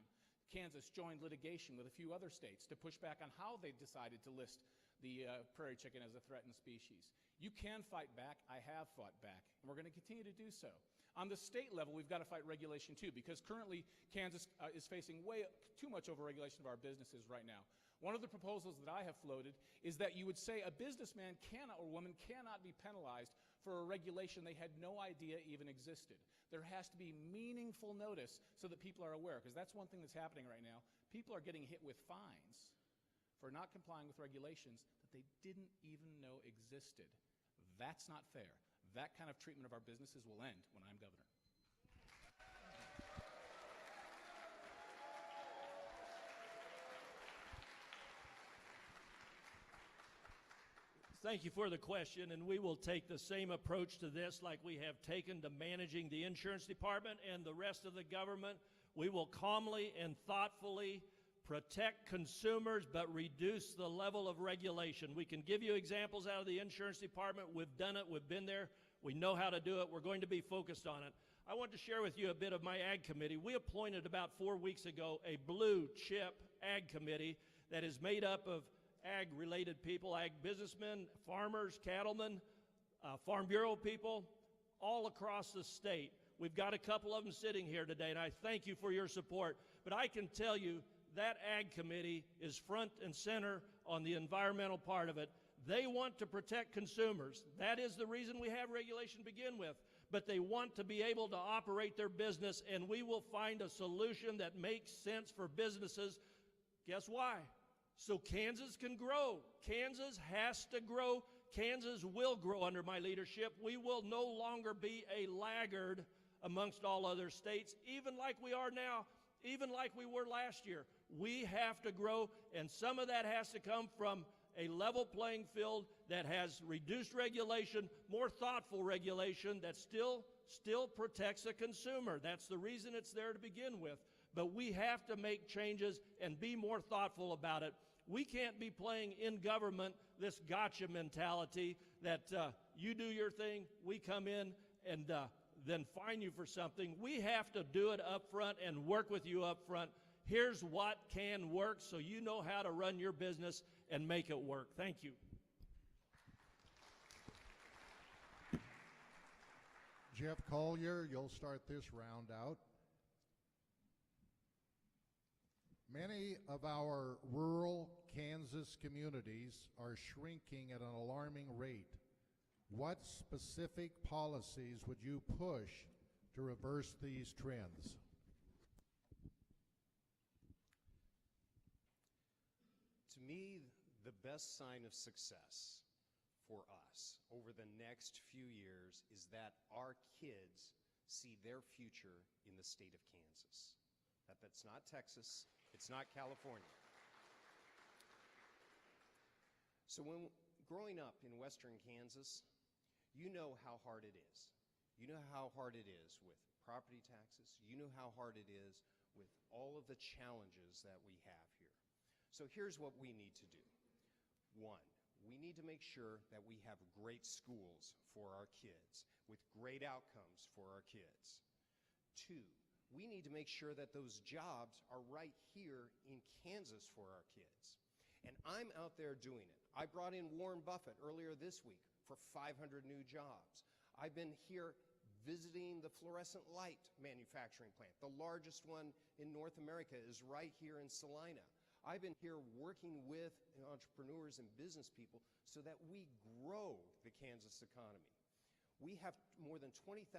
Kansas joined litigation with a few other states to push back on how they decided to list the prairie chicken as a threatened species. You can fight back. I have fought back, and we're going to continue to do so. On the state level, we've got to fight regulation too, because currently Kansas is facing way too much overregulation of our businesses right now. One of the proposals that I have floated is that you would say a businessman cannot or woman cannot be penalized for a regulation they had no idea even existed. There has to be meaningful notice so that people are aware, because that's one thing that's happening right now. People are getting hit with fines for not complying with regulations that they didn't even know existed. That's not fair. That kind of treatment of our businesses will end when I'm governor. Thank you for the question, and we will take the same approach to this like we have taken to managing the insurance department and the rest of the government. We will calmly and thoughtfully protect consumers, but reduce the level of regulation. We can give you examples out of the insurance department. We've done it. We've been there. We know how to do it. We're going to be focused on it. I want to share with you a bit of my ag committee. We appointed about 4 weeks ago a blue chip ag committee that is made up of ag-related people, ag businessmen, farmers, cattlemen, Farm Bureau people, all across the state. We've got a couple of them sitting here today, and I thank you for your support. But I can tell you that ag committee is front and center on the environmental part of it. They want to protect consumers. That is the reason we have regulation to begin with. But they want to be able to operate their business, and we will find a solution that makes sense for businesses. Guess why? So Kansas can grow. Kansas has to grow. Kansas will grow under my leadership. We will no longer be a laggard amongst all other states, even like we are now, even like we were last year. We have to grow, and some of that has to come from a level playing field that has reduced regulation, more thoughtful regulation that still protects the consumer. That's the reason it's there to begin with. But we have to make changes and be more thoughtful about it. We can't be playing in government this gotcha mentality that you do your thing, we come in and then fine you for something. We have to do it up front and work with you up front. Here's what can work so you know how to run your business and make it work. Thank you. Jeff Colyer, you'll start this round out. Many of our rural Kansas communities are shrinking at an alarming rate. What specific policies would you push to reverse these trends? To me, the best sign of success for us over the next few years is that our kids see their future in the state of Kansas. That's not Texas, it's not California. So when growing up in western Kansas, you know how hard it is. You know how hard it is with property taxes. You know how hard it is with all of the challenges that we have here. So here's what we need to do. One, we need to make sure that we have great schools for our kids with great outcomes for our kids. Two, we need to make sure that those jobs are right here in Kansas for our kids. And I'm out there doing it. I brought in Warren Buffett earlier this week for 500 new jobs. I've been here visiting the fluorescent light manufacturing plant. The largest one in North America is right here in Salina. I've been here working with entrepreneurs and business people so that we grow the Kansas economy. We have more than 20,000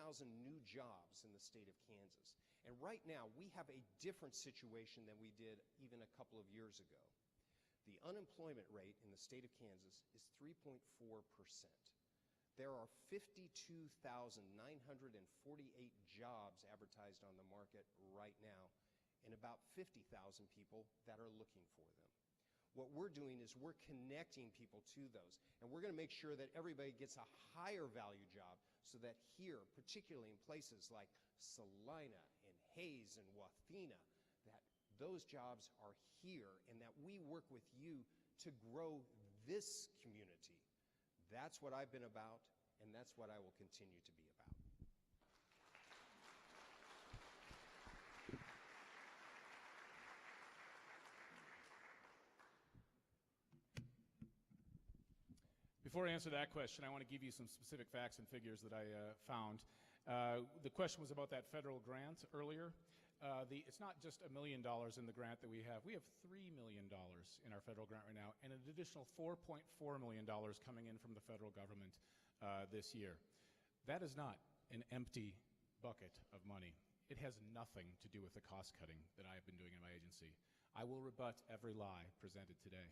new jobs in the state of Kansas. And right now, we have a different situation than we did even a couple of years ago. The unemployment rate in the state of Kansas is 3.4%. There are 52,948 jobs advertised on the market right now, and about 50,000 people that are looking for them. What we're doing is we're connecting people to those, and we're going to make sure that everybody gets a higher value job so that here, particularly in places like Salina and Hayes and Wathena, that those jobs are here and that we work with you to grow this community. That's what I've been about, and that's what I will continue to be about. Before I answer that question, I want to give you some specific facts and figures that I found. The question was about that federal grant earlier. It's not just $1 million in the grant that we have. We have $3 million in our federal grant right now, and an additional $4.4 million coming in from the federal government this year. That is not an empty bucket of money. It has nothing to do with the cost cutting that I have been doing in my agency. I will rebut every lie presented today.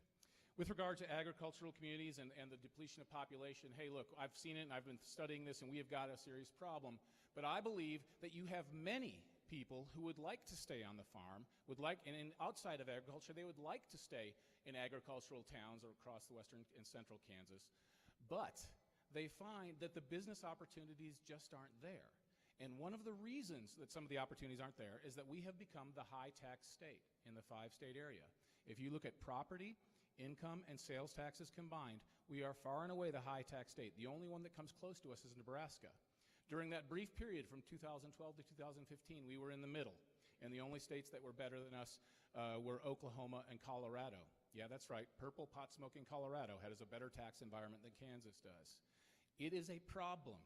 With regard to agricultural communities and the depletion of population, hey, look, I've seen it and I've been studying this, and we have got a serious problem. But I believe that you have many people who would like to stay on the farm, and outside of agriculture, they would like to stay in agricultural towns or across the western and central Kansas. But they find that the business opportunities just aren't there. And one of the reasons that some of the opportunities aren't there is that we have become the high-tax state in the 5-state area. If you look at property, income, and sales taxes combined, we are far and away the high-tax state. The only one that comes close to us is Nebraska. During that brief period from 2012 to 2015, we were in the middle, and the only states that were better than us were Oklahoma and Colorado. Yeah, that's right. Purple pot-smoking Colorado has a better tax environment than Kansas does. It is a problem.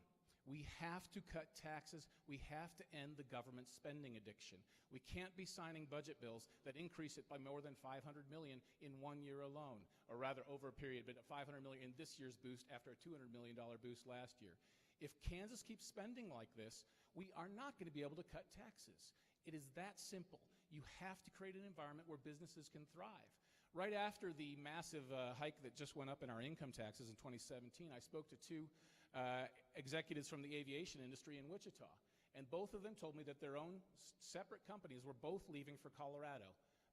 We have to cut taxes. We have to end the government spending addiction. We can't be signing budget bills that increase it by more than $500 million in 1 year alone, or rather over a period, but $500 million in this year's boost after a $200 million boost last year. If Kansas keeps spending like this, we are not going to be able to cut taxes. It is that simple. You have to create an environment where businesses can thrive. Right after the massive hike that just went up in our income taxes in 2017, I spoke to two executives from the aviation industry in Wichita, and both of them told me that their own separate companies were both leaving for Colorado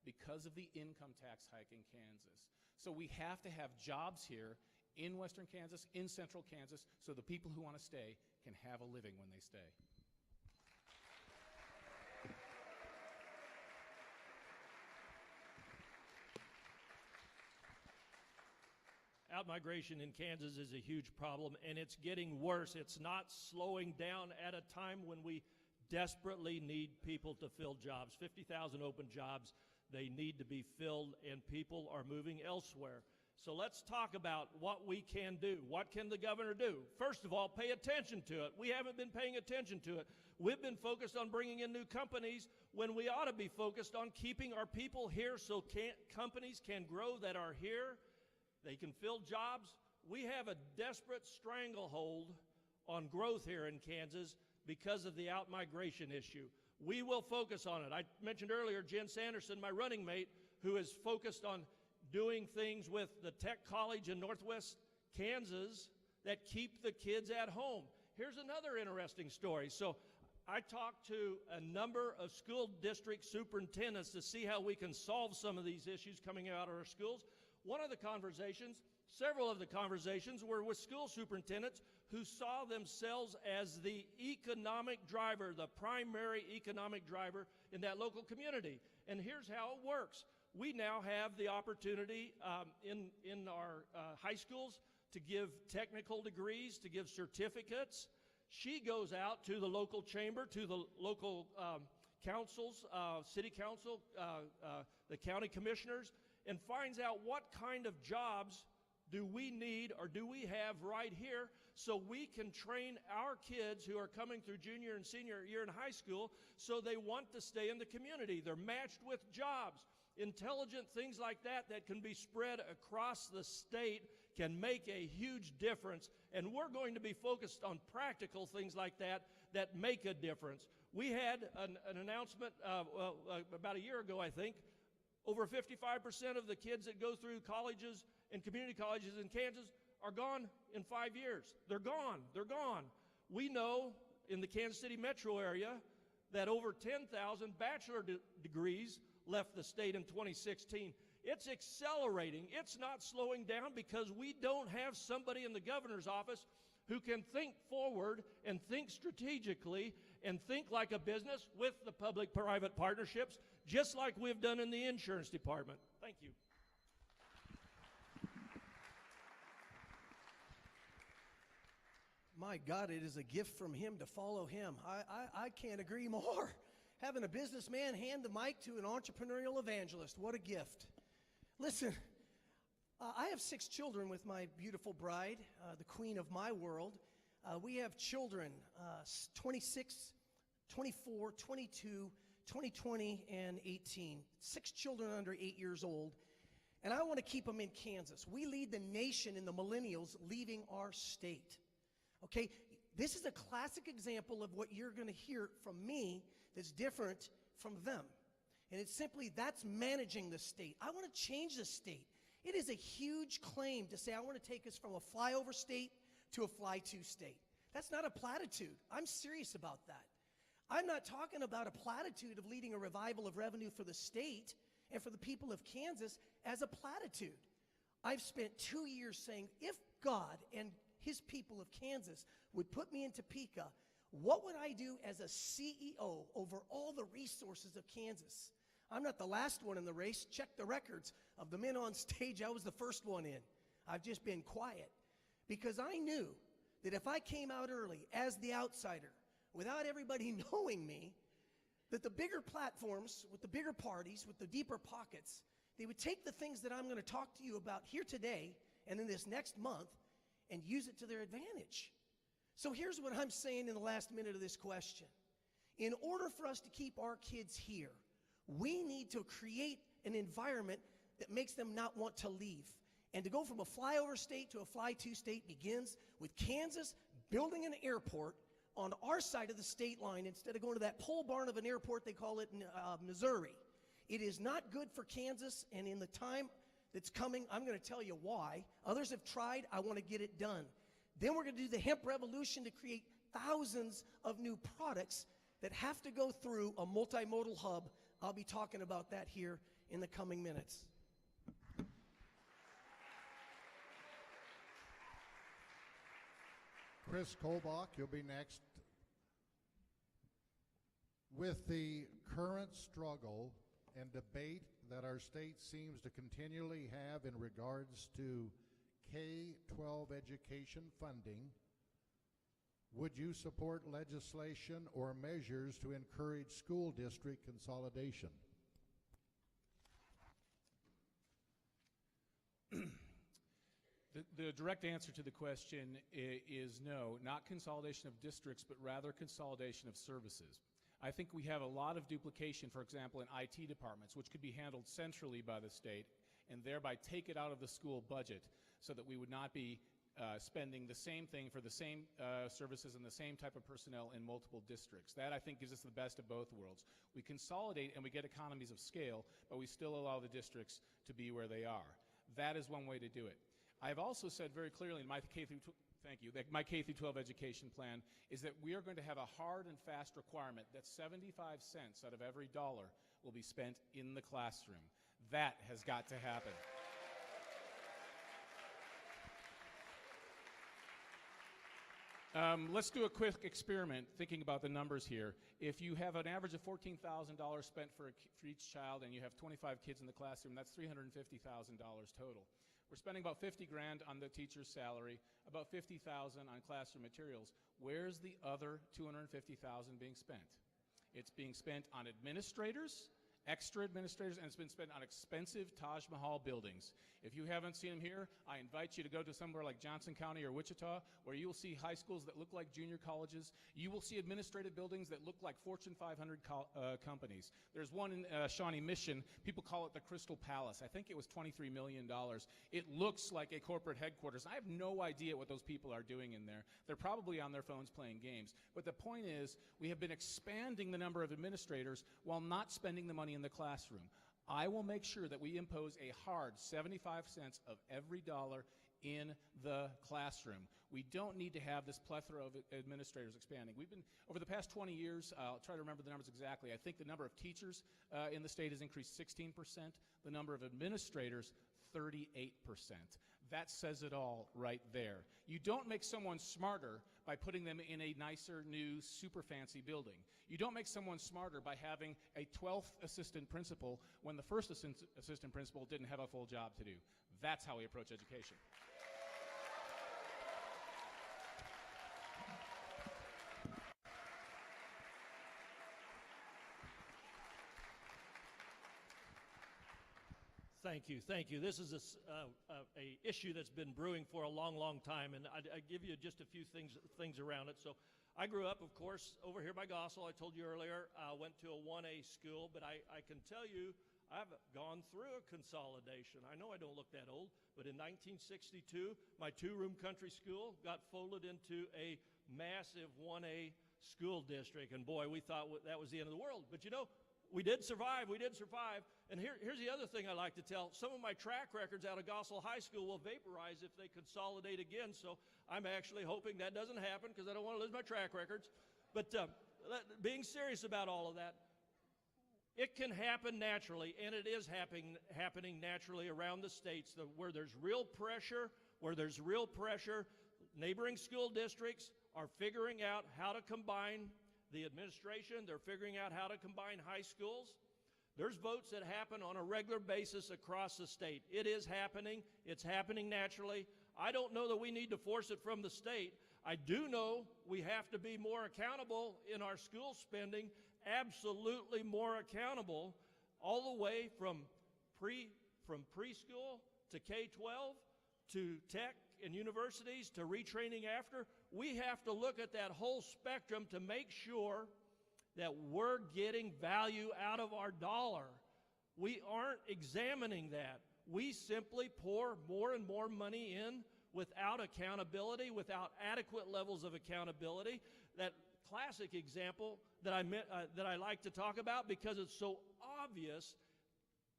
because of the income tax hike in Kansas. So we have to have jobs here in western Kansas, in central Kansas, so the people who want to stay can have a living when they stay. Outmigration in Kansas is a huge problem, and it's getting worse. It's not slowing down at a time when we desperately need people to fill jobs. 50,000 open jobs, they need to be filled, and people are moving elsewhere. So let's talk about what we can do. What can the governor do? First of all, pay attention to it. We haven't been paying attention to it. We've been focused on bringing in new companies when we ought to be focused on keeping our people here so companies can grow that are here. They can fill jobs. We have a desperate stranglehold on growth here in Kansas because of the outmigration issue. We will focus on it. I mentioned earlier Jen Sanderson, my running mate, who is focused on doing things with the Tech College in Northwest Kansas that keep the kids at home. Here's another interesting story. So I talked to a number of school district superintendents to see how we can solve some of these issues coming out of our schools. One of the conversations, several of the conversations were with school superintendents who saw themselves as the economic driver, the primary economic driver in that local community. And here's how it works. We now have the opportunity in our high schools to give technical degrees, to give certificates. She goes out to the local chamber, to the local councils, city council, the county commissioners, and finds out what kind of jobs do we need or do we have right here so we can train our kids who are coming through junior and senior year in high school so they want to stay in the community. They're matched with jobs. Intelligent things like that can be spread across the state can make a huge difference, and we're going to be focused on practical things like that make a difference. We had an announcement about a year ago, I think. Over 55% of the kids that go through colleges and community colleges in Kansas are gone in 5 years. They're gone. They're gone. We know in the Kansas City metro area that over 10,000 bachelor degrees left the state in 2016. It's accelerating. It's not slowing down because we don't have somebody in the governor's office who can think forward and think strategically and think like a business with the public-private partnerships, just like we've done in the insurance department. Thank you. My God, it is a gift from him to follow him. I can't agree more. Having a businessman hand the mic to an entrepreneurial evangelist, what a gift. Listen, I have 6 children with my beautiful bride, the queen of my world. We have children, 26, 24, 22, 2020, and 18. 6 children under 8 years old. And I want to keep them in Kansas. We lead the nation in the millennials leaving our state. Okay? This is a classic example of what you're going to hear from me that's different from them. And it's simply, that's managing the state. I want to change the state. It is a huge claim to say I want to take us from a flyover state to a fly-to state. That's not a platitude. I'm serious about that. I'm not talking about a platitude of leading a revival of revenue for the state and for the people of Kansas as a platitude. I've spent 2 years saying, if God and his people of Kansas would put me in Topeka, what would I do as a CEO over all the resources of Kansas? I'm not the last one in the race. Check the records of the men on stage. I was the first one in. I've just been quiet because I knew that if I came out early as the outsider, without everybody knowing me, that the bigger platforms, with the bigger parties, with the deeper pockets, they would take the things that I'm going to talk to you about here today and in this next month and use it to their advantage. So here's what I'm saying in the last minute of this question. In order for us to keep our kids here, we need to create an environment that makes them not want to leave. And to go from a flyover state to a fly-to state begins with Kansas building an airport on our side of the state line instead of going to that pole barn of an airport, they call it in Missouri. It is not good for Kansas, and in the time that's coming, I'm going to tell you why. Others have tried. I want to get it done. Then we're going to do the hemp revolution to create thousands of new products that have to go through a multimodal hub. I'll be talking about that here in the coming minutes. Kris Kobach, you'll be next. With the current struggle and debate that our state seems to continually have in regards to K-12 education funding, would you support legislation or measures to encourage school district consolidation? The direct answer to the question is no, not consolidation of districts, but rather consolidation of services. I think we have a lot of duplication, for example, in IT departments, which could be handled centrally by the state and thereby take it out of the school budget so that we would not be spending the same thing for the same services and the same type of personnel in multiple districts. That, I think, gives us the best of both worlds. We consolidate and we get economies of scale, but we still allow the districts to be where they are. That is one way to do it. I've also said very clearly in my my K-12 education plan is that we are going to have a hard and fast requirement that 75 cents out of every dollar will be spent in the classroom. That has got to happen. Let's do a quick experiment thinking about the numbers here. If you have an average of $14,000 spent for each child and you have 25 kids in the classroom, that's $350,000 total. We're spending about $50,000 on the teacher's salary, about $50,000 on classroom materials. Where's the other $250,000 being spent? It's being spent on administrators, extra administrators, and it's been spent on expensive Taj Mahal buildings. If you haven't seen them here, I invite you to go to somewhere like Johnson County or Wichita, where you will see high schools that look like junior colleges. You will see administrative buildings that look like Fortune 500 companies. There's one in Shawnee Mission. People call it the Crystal Palace. I think it was $23 million. It looks like a corporate headquarters. I have no idea what those people are doing in there. They're probably on their phones playing games. But the point is, we have been expanding the number of administrators while not spending the money in the classroom. I will make sure that we impose a hard 75 cents of every dollar in the classroom. We don't need to have this plethora of administrators expanding. We've been, over the past 20 years, I'll try to remember the numbers exactly. I think the number of teachers in the state has increased 16%. The number of administrators, 38%. That says it all right there. You don't make someone smarter by putting them in a nicer, new, super fancy building. You don't make someone smarter by having a 12th assistant principal when the first assistant principal didn't have a full job to do. That's how we approach education. Thank you. This is a issue that's been brewing for a long, long time, and I give you just a few things around it. So I grew up, of course, over here by Gossel. I told you earlier, went to a 1A school, but I can tell you I've gone through a consolidation. I know I don't look that old, but in 1962, my two-room country school got folded into a massive 1A school district. And boy, we thought that was the end of the world. But you know, we did survive. We did survive. And here's the other thing I like to tell. Some of my track records out of Gossel High School will vaporize if they consolidate again. So I'm actually hoping that doesn't happen because I don't want to lose my track records. But being serious about all of that, it can happen naturally, and it is happening naturally around the states where there's real pressure, neighboring school districts are figuring out how to combine the administration. They're figuring out how to combine high schools. There's votes that happen on a regular basis across the state. It is happening. It's happening naturally. I don't know that we need to force it from the state. I do know we have to be more accountable in our school spending, absolutely more accountable, all the way from preschool to K-12 to tech and universities to retraining after. We have to look at that whole spectrum to make sure that we're getting value out of our dollar. We aren't examining that. We simply pour more and more money in without accountability, without adequate levels of accountability. That classic example that I like to talk about because it's so obvious.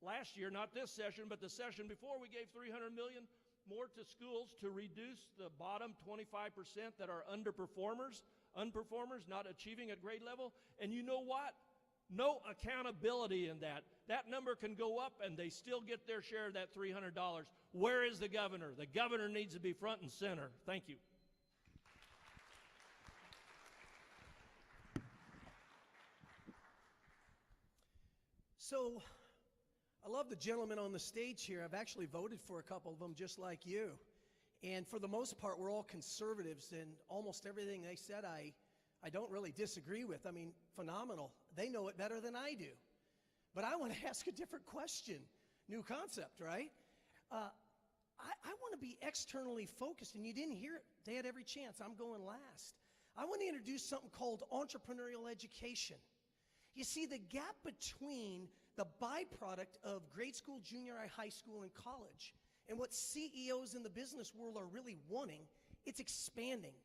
Last year, not this session, but the session before, we gave $300 million more to schools to reduce the bottom 25% that are underperformers, not achieving at grade level. And you know what? No accountability in that. That number can go up and they still get their share of that $300. Where is the governor? The governor needs to be front and center. Thank you. So, I love the gentlemen on the stage here. I've actually voted for a couple of them just like you. And for the most part, we're all conservatives, and almost everything they said I don't really disagree with. I mean, phenomenal. They know it better than I do. But I want to ask a different question. New concept, right? I want to be externally focused, and you didn't hear it. They had every chance. I'm going last. I want to introduce something called entrepreneurial education. You see, the gap between the byproduct of grade school, junior high school, and college, and what CEOs in the business world are really wanting, it's expanding.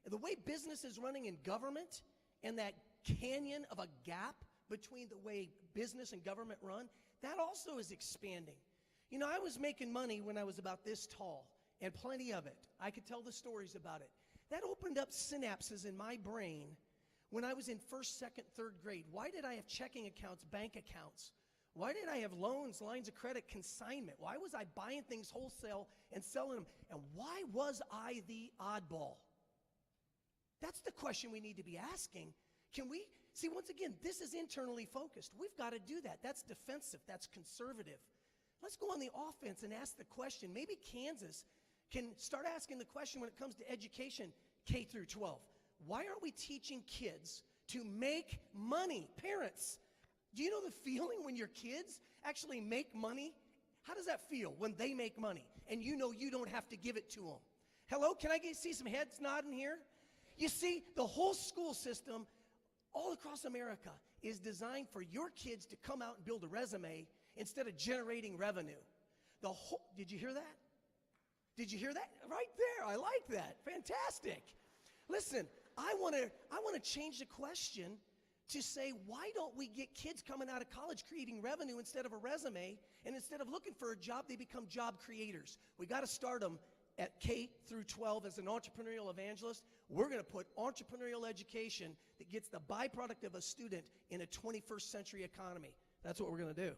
And the way business is running in government and that canyon of a gap between the way business and government run, that also is expanding. You know, I was making money when I was about this tall, and plenty of it. I could tell the stories about it. That opened up synapses in my brain when I was in first, second, third grade. Why did I have checking accounts, bank accounts? Why did I have loans, lines of credit, consignment? Why was I buying things wholesale and selling them? And why was I the oddball? That's the question we need to be asking. Can we, see, once again, this is internally focused. We've got to do that. That's defensive. That's conservative. Let's go on the offense and ask the question. Maybe Kansas can start asking the question when it comes to education, K through 12. Why aren't we teaching kids to make money? Parents, do you know the feeling when your kids actually make money? How does that feel when they make money and you know you don't have to give it to them? Hello, can I see some heads nodding here? You see, the whole school system all across America is designed for your kids to come out and build a resume instead of generating revenue. Did you hear that? Did you hear that? Right there, I like that. Fantastic. Listen, I want to change the question to say, why don't we get kids coming out of college creating revenue instead of a resume, and instead of looking for a job, they become job creators. We got to start them at K through 12 as an entrepreneurial evangelist. We're going to put entrepreneurial education that gets the byproduct of a student in a 21st century economy. That's what we're going to do.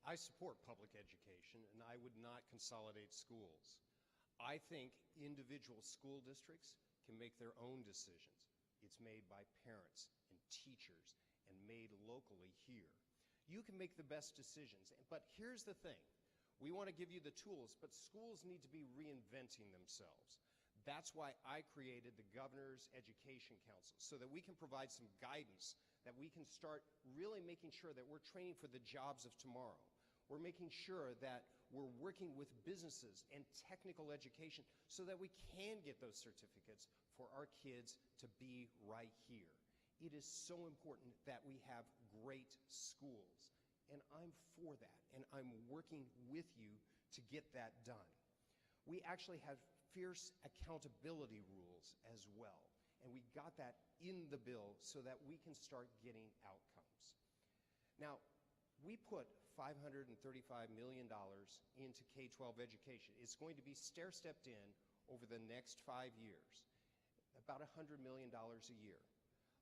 I support public education, and I would not consolidate schools. I think individual school districts can make their own decisions. It's made by parents and teachers and made locally here. You can make the best decisions, but here's the thing. We want to give you the tools, but schools need to be reinventing themselves. That's why I created the Governor's Education Council, so that we can provide some guidance, that we can start really making sure that we're training for the jobs of tomorrow. We're making sure that we're working with businesses and technical education so that we can get those certificates for our kids to be right here. It is so important that we have great schools, and I'm for that, and I'm working with you to get that done. We actually have fierce accountability rules as well, and we got that in the bill so that we can start getting outcomes. Now, we put $535 million into K-12 education. It's going to be stair-stepped in over the next 5 years, about $100 million a year.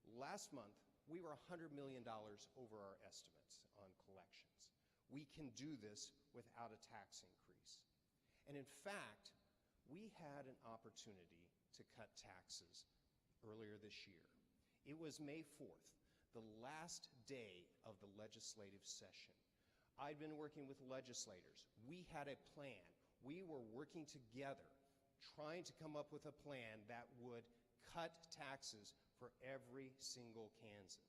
Last month, we were $100 million over our estimates on collections. We can do this without a tax increase. And in fact, we had an opportunity to cut taxes earlier this year. It was May 4th, the last day of the legislative session. I'd been working with legislators. We had a plan. We were working together, trying to come up with a plan that would cut taxes for every single Kansan.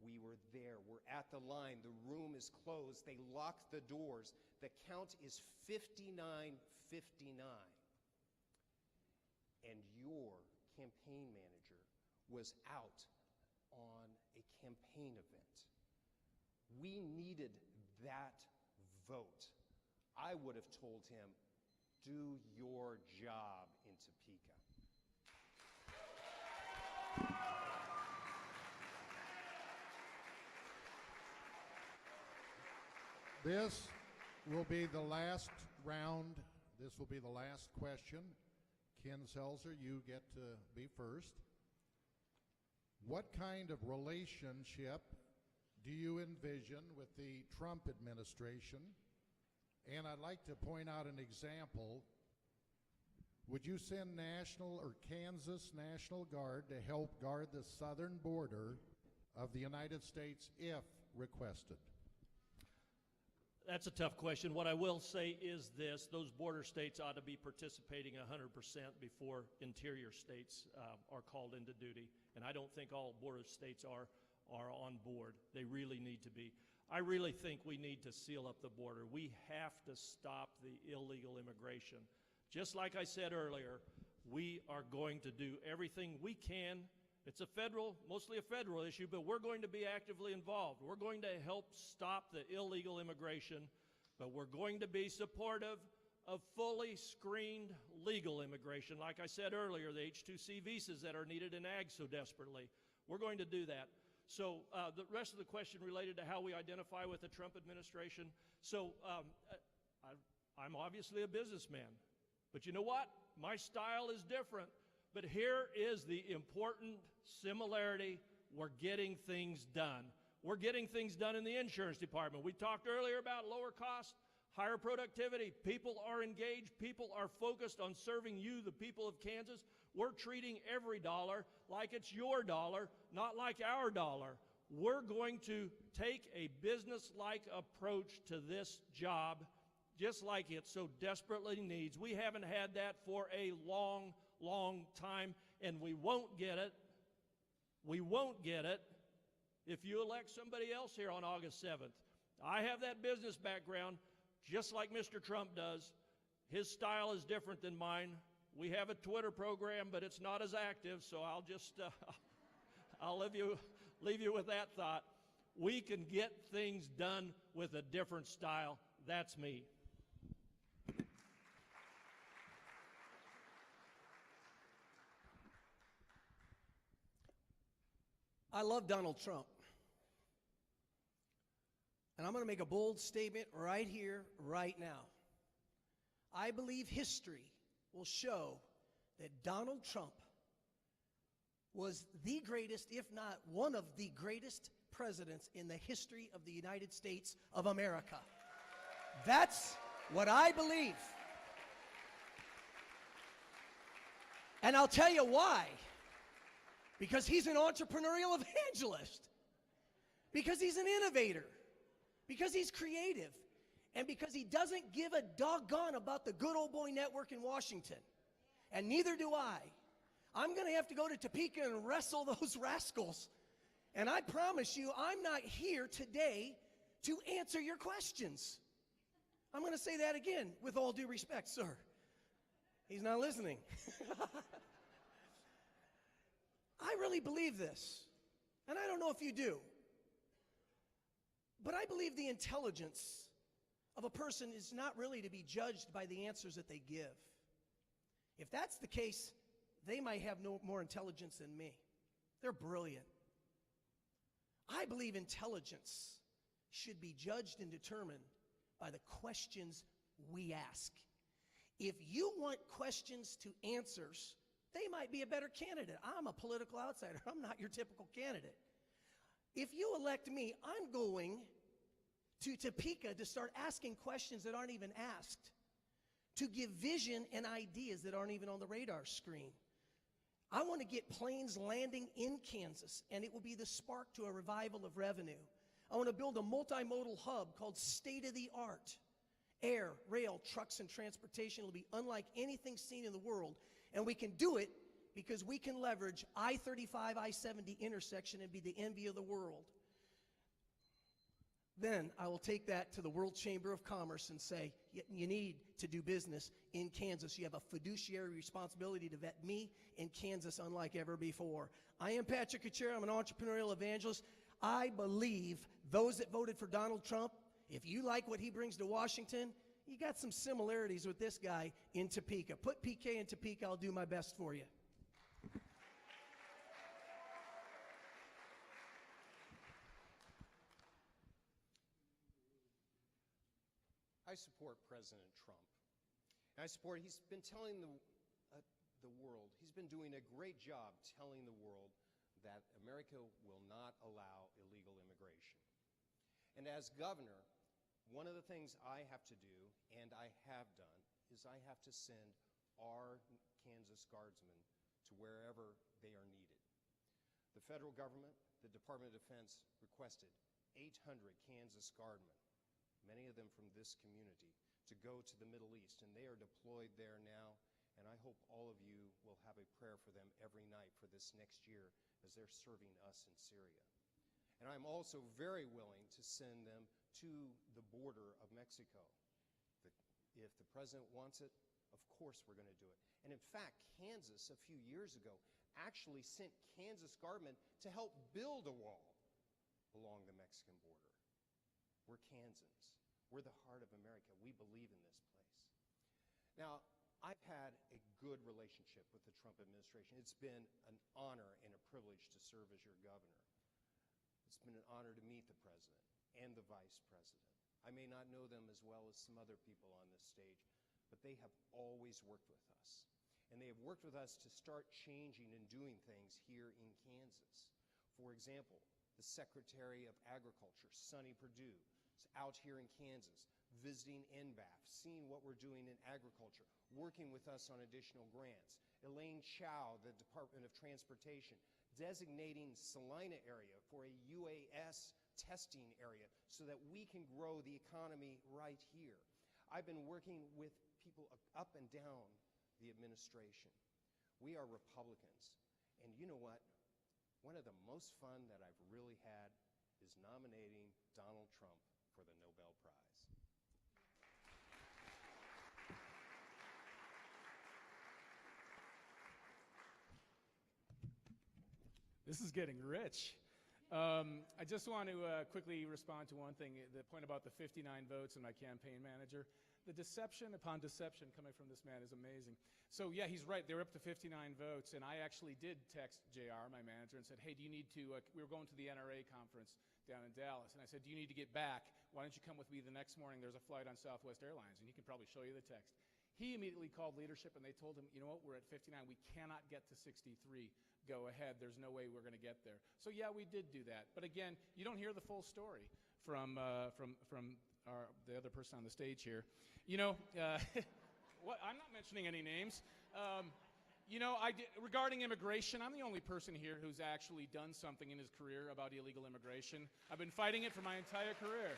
We were there. We're at the line. The room is closed. They locked the doors. The count is 59-59. And your campaign manager was out on a campaign event. We needed that vote. I would have told him, do your job in Topeka. This will be the last round. This will be the last question. Ken Selzer, you get to be first. What kind of relationship do you envision with the Trump administration? And I'd like to point out an example. Would you send National or Kansas National Guard to help guard the southern border of the United States if requested? That's a tough question. What I will say is this: those border states ought to be participating 100% before interior states are called into duty. And I don't think all border states are on board. They really need to be. I really think we need to seal up the border. We have to stop the illegal immigration. Just like I said earlier, we are going to do everything we can. It's mostly a federal issue, but we're going to be actively involved. We're going to help stop the illegal immigration, but we're going to be supportive of fully screened legal immigration. Like I said earlier, the H-2C visas that are needed in ag so desperately. We're going to do that. So the rest of the question related to how we identify with the Trump administration. So I'm obviously a businessman, but you know what? My style is different. But here is the important similarity. We're getting things done. We're getting things done in the insurance department. We talked earlier about lower cost, higher productivity. People are engaged. People are focused on serving you, the people of Kansas. We're treating every dollar like it's your dollar, not like our dollar. We're going to take a business-like approach to this job, just like it so desperately needs. We haven't had that for a long time, and we won't get it. We won't get it if you elect somebody else here on August 7th. I have that business background, just like Mr. Trump does. His style is different than mine. We have a Twitter program, but it's not as active, so I'll just I'll leave you with that thought. We can get things done with a different style. That's me. I love Donald Trump. And I'm going to make a bold statement right here, right now. I believe history will show that Donald Trump was the greatest, if not one of the greatest presidents in the history of the United States of America. That's what I believe. And I'll tell you why. Because he's an entrepreneurial evangelist. Because he's an innovator. Because he's creative. And because he doesn't give a doggone about the good old boy network in Washington. And neither do I. I'm going to have to go to Topeka and wrestle those rascals. And I promise you, I'm not here today to answer your questions. I'm going to say that again with all due respect, sir. He's not listening. I really believe this, and I don't know if you do, but I believe the intelligence of a person is not really to be judged by the answers that they give. If that's the case, they might have no more intelligence than me. They're brilliant. I believe intelligence should be judged and determined by the questions we ask. If you want questions to answers, they might be a better candidate. I'm a political outsider. I'm not your typical candidate. If you elect me, I'm going to Topeka to start asking questions that aren't even asked, to give vision and ideas that aren't even on the radar screen. I want to get planes landing in Kansas, and it will be the spark to a revival of revenue. I want to build a multimodal hub called state-of-the-art. Air, rail, trucks, and transportation will be unlike anything seen in the world, and we can do it because we can leverage I-35, I-70 intersection and be the envy of the world. Then I will take that to the World Chamber of Commerce and say, you need to do business in Kansas. You have a fiduciary responsibility to vet me in Kansas unlike ever before. I am Patrick Kucera. I'm an entrepreneurial evangelist. I believe those that voted for Donald Trump, if you like what he brings to Washington, you got some similarities with this guy in Topeka. Put PK in Topeka, I'll do my best for you. I support President Trump. And he's been telling the world, he's been doing a great job telling the world that America will not allow illegal immigration. And as governor, one of the things I have to do, and I have done, is I have to send our Kansas Guardsmen to wherever they are needed. The federal government, the Department of Defense, requested 800 Kansas Guardmen, many of them from this community, to go to the Middle East, and they are deployed there now, and I hope all of you will have a prayer for them every night for this next year as they're serving us in Syria. And I'm also very willing to send them to the border of Mexico. If the president wants it, of course we're going to do it. And in fact, Kansas, a few years ago, actually sent Kansas Guardmen to help build a wall along the Mexican border. We're Kansans. We're the heart of America. We believe in this place. Now, I've had a good relationship with the Trump administration. It's been an honor and a privilege to serve as your governor. It's been an honor to meet the president and the vice president. I may not know them as well as some other people on this stage, but they have always worked with us. And they have worked with us to start changing and doing things here in Kansas. For example, the Secretary of Agriculture, Sonny Perdue, is out here in Kansas, visiting NBAF, seeing what we're doing in agriculture, working with us on additional grants. Elaine Chow, the Department of Transportation, designating Salina area for a UAS testing area so that we can grow the economy right here. I've been working with people up and down the administration. We are Republicans, and you know what? One of the most fun that I've really had is nominating Donald Trump for the Nobel Prize. This is getting rich. I just want to quickly respond to one thing, the point about the 59 votes and my campaign manager. The deception upon deception coming from this man is amazing. So yeah, he's right. They were up to 59 votes, and I actually did text JR, my manager, and said, hey, do you need to, we were going to the NRA conference down in Dallas, and I said, do you need to get back? Why don't you come with me the next morning? There's a flight on Southwest Airlines, and he can probably show you the text. He immediately called leadership, and they told him, you know what, we're at 59. We cannot get to 63. Go ahead. There's no way we're going to get there. So yeah, we did do that. But again, you don't hear the full story from the other person on the stage here. You know, I'm not mentioning any names. You know, regarding immigration, I'm the only person here who's actually done something in his career about illegal immigration. I've been fighting it for my entire career.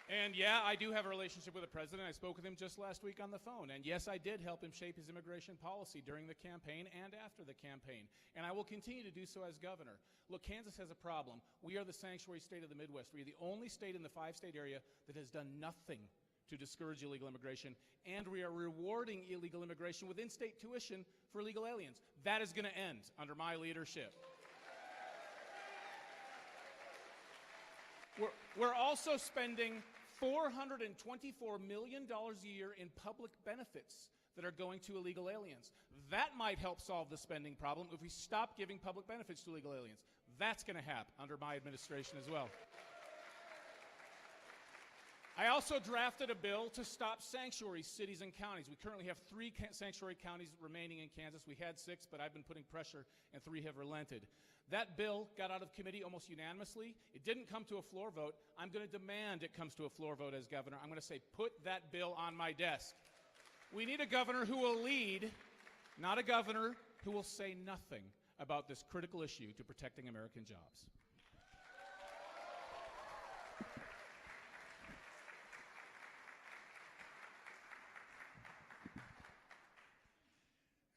And yeah, I do have a relationship with the president. I spoke with him just last week on the phone. And yes, I did help him shape his immigration policy during the campaign and after the campaign. And I will continue to do so as governor. Look, Kansas has a problem. We are the sanctuary state of the Midwest. We are the only state in the 5-state area that has done nothing to discourage illegal immigration. And we are rewarding illegal immigration with in-state tuition for illegal aliens. That is going to end under my leadership. We're also spending $424 million a year in public benefits that are going to illegal aliens. That might help solve the spending problem if we stop giving public benefits to illegal aliens. That's going to happen under my administration as well. I also drafted a bill to stop sanctuary cities and counties. We currently have 3 sanctuary counties remaining in Kansas. We had 6, but I've been putting pressure, and 3 have relented. That bill got out of committee almost unanimously. It didn't come to a floor vote. I'm going to demand it comes to a floor vote as governor. I'm going to say, put that bill on my desk. We need a governor who will lead, not a governor who will say nothing about this critical issue to protecting American jobs.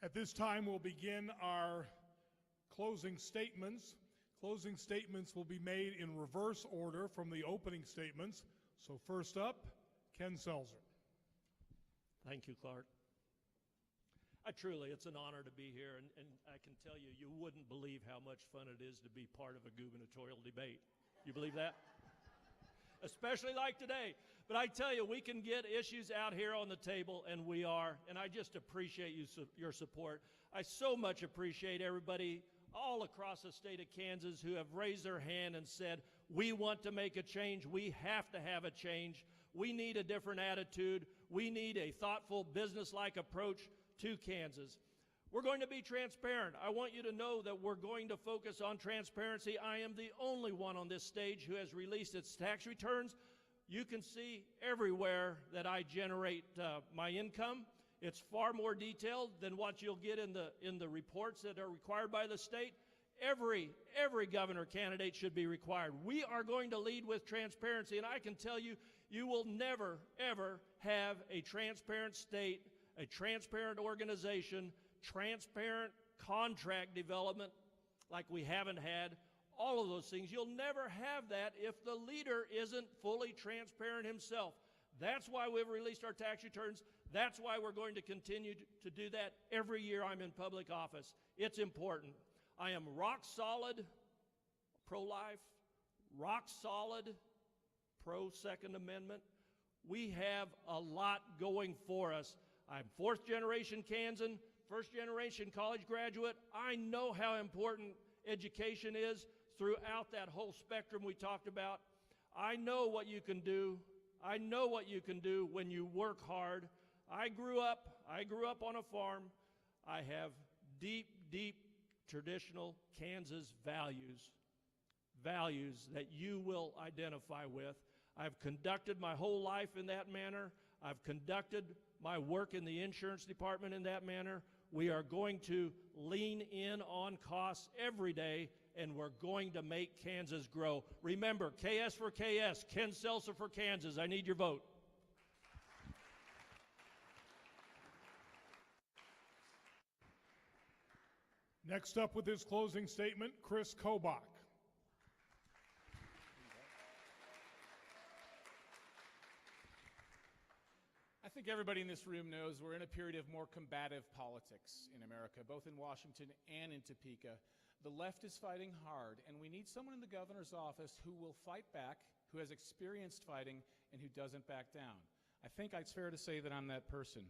At this time, we'll begin our closing statements. Closing statements will be made in reverse order from the opening statements. So first up, Ken Selzer. Thank you, Clark. It's an honor to be here, and I can tell you, you wouldn't believe how much fun it is to be part of a gubernatorial debate. You believe that? Especially like today. But I tell you, we can get issues out here on the table, and we are, and I just appreciate your support. I so much appreciate everybody all across the state of Kansas who have raised their hand and said, we want to make a change. We have to have a change. We need a different attitude. We need a thoughtful, business-like approach to Kansas. We're going to be transparent. I want you to know that we're going to focus on transparency. I am the only one on this stage who has released its tax returns. You can see everywhere that I generate my income. It's far more detailed than what you'll get in the reports that are required by the state. Every governor candidate should be required. We are going to lead with transparency, and I can tell you, you will never, ever have a transparent state, a transparent organization, transparent contract development like we haven't had. All of those things. You'll never have that if the leader isn't fully transparent himself. That's why we've released our tax returns. That's why we're going to continue to do that every year I'm in public office. It's important. I am rock solid pro-life, rock solid pro-Second Amendment. We have a lot going for us. I'm 4th-generation Kansan, 1st-generation college graduate. I know how important education is throughout that whole spectrum we talked about. I know what you can do. I know what you can do when you work hard. I grew up on a farm. I have deep, deep traditional Kansas values that you will identify with. I've conducted my whole life in that manner. I've conducted my work in the insurance department in that manner. We are going to lean in on costs every day, and we're going to make Kansas grow. Remember, KS for KS, Ken Selzer for Kansas. I need your vote. Next up with his closing statement, Kris Kobach. I think everybody in this room knows we're in a period of more combative politics in America, both in Washington and in Topeka. The left is fighting hard, and we need someone in the governor's office who will fight back, who has experienced fighting, and who doesn't back down. I think it's fair to say that I'm that person.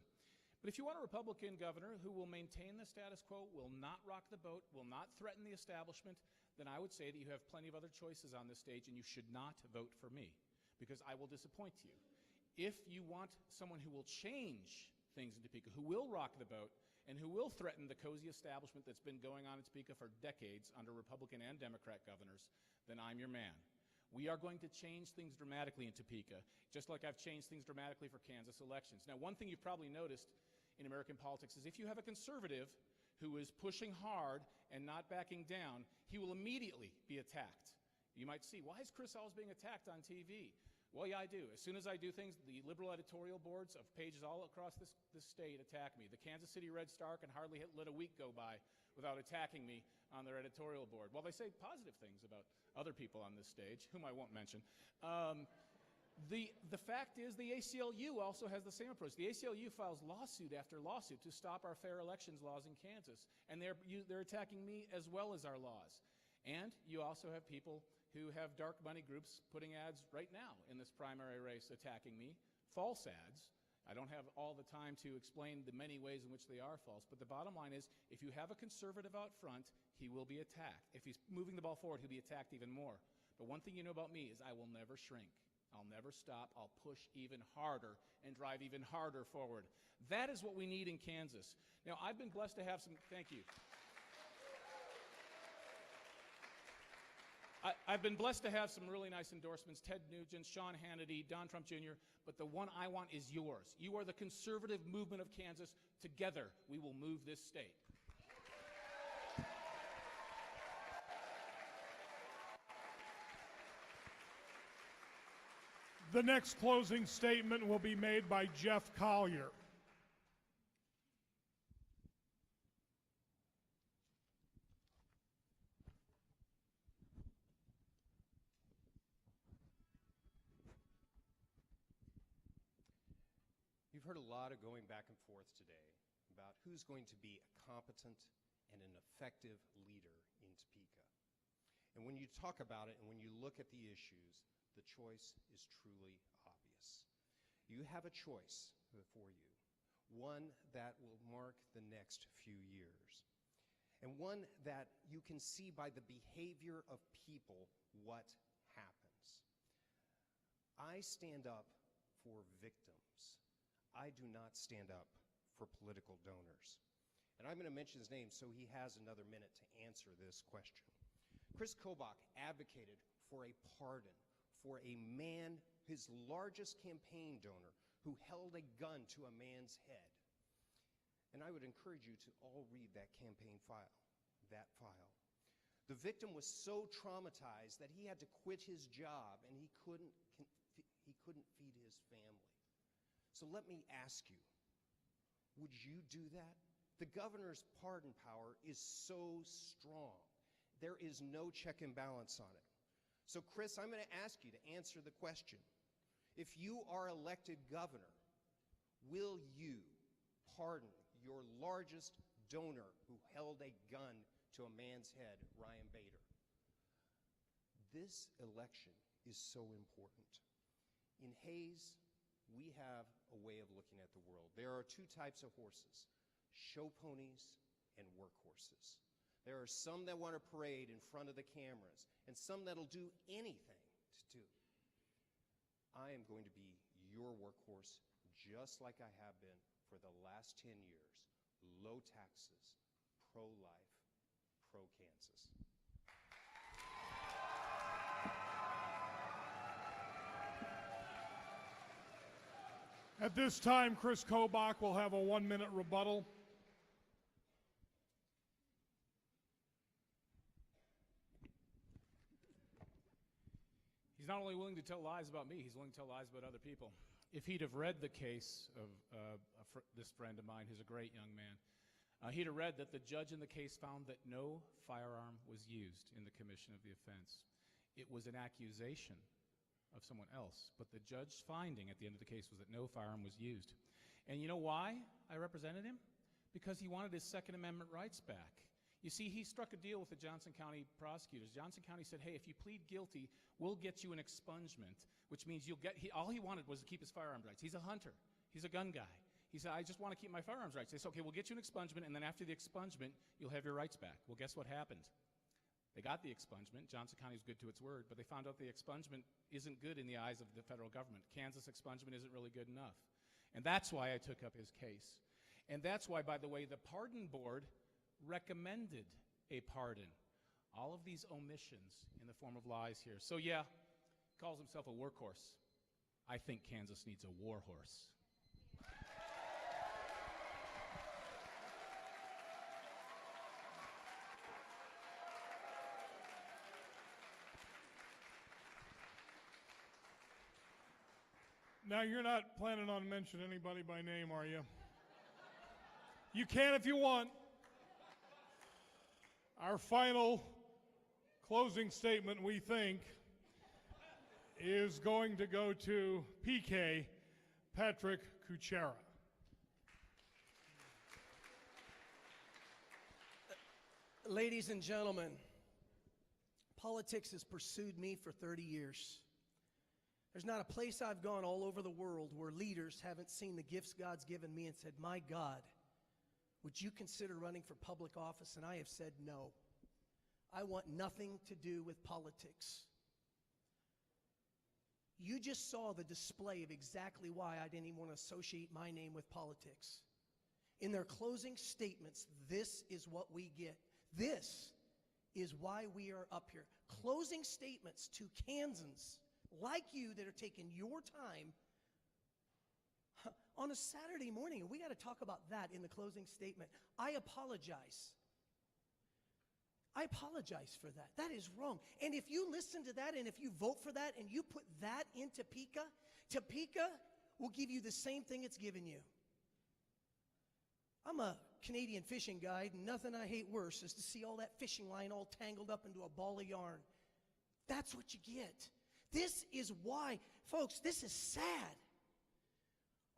But if you want a Republican governor who will maintain the status quo, will not rock the boat, will not threaten the establishment, then I would say that you have plenty of other choices on this stage, and you should not vote for me, because I will disappoint you. If you want someone who will change things in Topeka, who will rock the boat, and who will threaten the cozy establishment that's been going on in Topeka for decades under Republican and Democrat governors, then I'm your man. We are going to change things dramatically in Topeka, just like I've changed things dramatically for Kansas elections. Now, one thing you've probably noticed in American politics is if you have a conservative who is pushing hard and not backing down, he will immediately be attacked. You might see, why is Kris always being attacked on TV? Well, yeah, I do. As soon as I do things, the liberal editorial boards of pages all across this state attack me. The Kansas City Red Star can hardly let a week go by without attacking me on their editorial board. Well, they say positive things about other people on this stage, whom I won't mention. The fact is the ACLU also has the same approach. The ACLU files lawsuit after lawsuit to stop our fair elections laws in Kansas, and they're attacking me as well as our laws. And you also have people who have dark money groups putting ads right now in this primary race attacking me, false ads. I don't have all the time to explain the many ways in which they are false, but the bottom line is if you have a conservative out front, he will be attacked. If he's moving the ball forward, he'll be attacked even more. But one thing you know about me is I will never shrink. I'll never stop. I'll push even harder and drive even harder forward. That is what we need in Kansas. Now, I've been blessed to have some, thank you. I've been blessed to have some really nice endorsements, Ted Nugent, Sean Hannity, Don Trump Jr., but the one I want is yours. You are the conservative movement of Kansas. Together, we will move this state. The next closing statement will be made by Jeff Colyer. You've heard a lot of going back and forth today about who's going to be a competent and an effective leader in Topeka. And when you talk about it and when you look at the issues, the choice is truly obvious. You have a choice before you, one that will mark the next few years, and one that you can see by the behavior of people what happens. I stand up for victims. I do not stand up for political donors. And I'm going to mention his name so he has another minute to answer this question. Kris Kobach advocated for a pardon for a man, his largest campaign donor, who held a gun to a man's head. And I would encourage you to all read that campaign file, that file. The victim was so traumatized that he had to quit his job and he couldn't feed his family. So let me ask you, would you do that? The governor's pardon power is so strong. There is no check and balance on it. So Kris, I'm going to ask you to answer the question. If you are elected governor, will you pardon your largest donor who held a gun to a man's head, Ryan Bader? This election is so important. In Hayes, we have a way of looking at the world. There are two types of horses, show ponies and workhorses. There are some that want to parade in front of the cameras and some that'll do anything to do. I am going to be your workhorse just like I have been for the last 10 years. Low taxes, pro-life, pro-Kansas. At this time, Kris Kobach will have a 1-minute rebuttal. He's not only willing to tell lies about me, he's willing to tell lies about other people. If he'd have read the case of this friend of mine, who's a great young man, he'd have read that the judge in the case found that no firearm was used in the commission of the offense. It was an accusation of someone else, but the judge's finding at the end of the case was that no firearm was used. And you know why I represented him? Because he wanted his Second Amendment rights back. You see, he struck a deal with the Johnson County prosecutors. Johnson County said, hey, if you plead guilty, we'll get you an expungement, which means you'll get, all he wanted was to keep his firearms rights. He's a hunter. He's a gun guy. He said, I just want to keep my firearms rights. They said, okay, we'll get you an expungement, and then after the expungement, you'll have your rights back. Well, guess what happened? They got the expungement. Johnson County is good to its word, but they found out the expungement isn't good in the eyes of the federal government. Kansas expungement isn't really good enough. And that's why I took up his case. And that's why, by the way, the pardon board recommended a pardon. All of these omissions in the form of lies here. So yeah, calls himself a workhorse. I think Kansas needs a war horse. Now, you're not planning on mentioning anybody by name, are you? You can if you want. Our final closing statement, we think, is going to go to PK Patrick Kucera. Ladies and gentlemen, politics has pursued me for 30 years. There's not a place I've gone all over the world where leaders haven't seen the gifts God's given me and said, my God, would you consider running for public office? And I have said no. I want nothing to do with politics. You just saw the display of exactly why I didn't even want to associate my name with politics. In their closing statements, this is what we get. This is why we are up here. Closing statements to Kansans like you that are taking your time on a Saturday morning. We got to talk about that in the closing statement. I apologize. I apologize for that. That is wrong. And if you listen to that and if you vote for that and you put that in Topeka, Topeka will give you the same thing it's given you. I'm a Canadian fishing guide, and nothing I hate worse is to see all that fishing line all tangled up into a ball of yarn. That's what you get. This is why, folks, this is sad.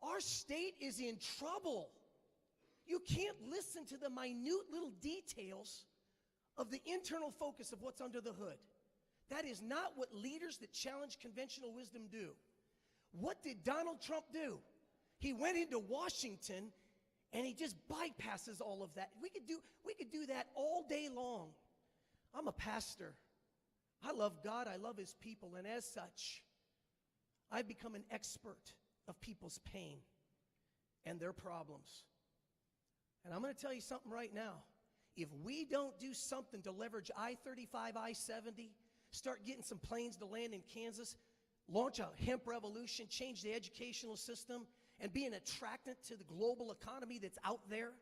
Our state is in trouble. You can't listen to the minute little details of the internal focus of what's under the hood. That is not what leaders that challenge conventional wisdom do. What did Donald Trump do? He went into Washington and he just bypasses all of that. We could do that all day long. I'm a pastor. I love God, I love his people, and as such, I've become an expert of people's pain and their problems. And I'm going to tell you something right now. If we don't do something to leverage I-35, I-70, start getting some planes to land in Kansas, launch a hemp revolution, change the educational system, and be an attractant to the global economy that's out there,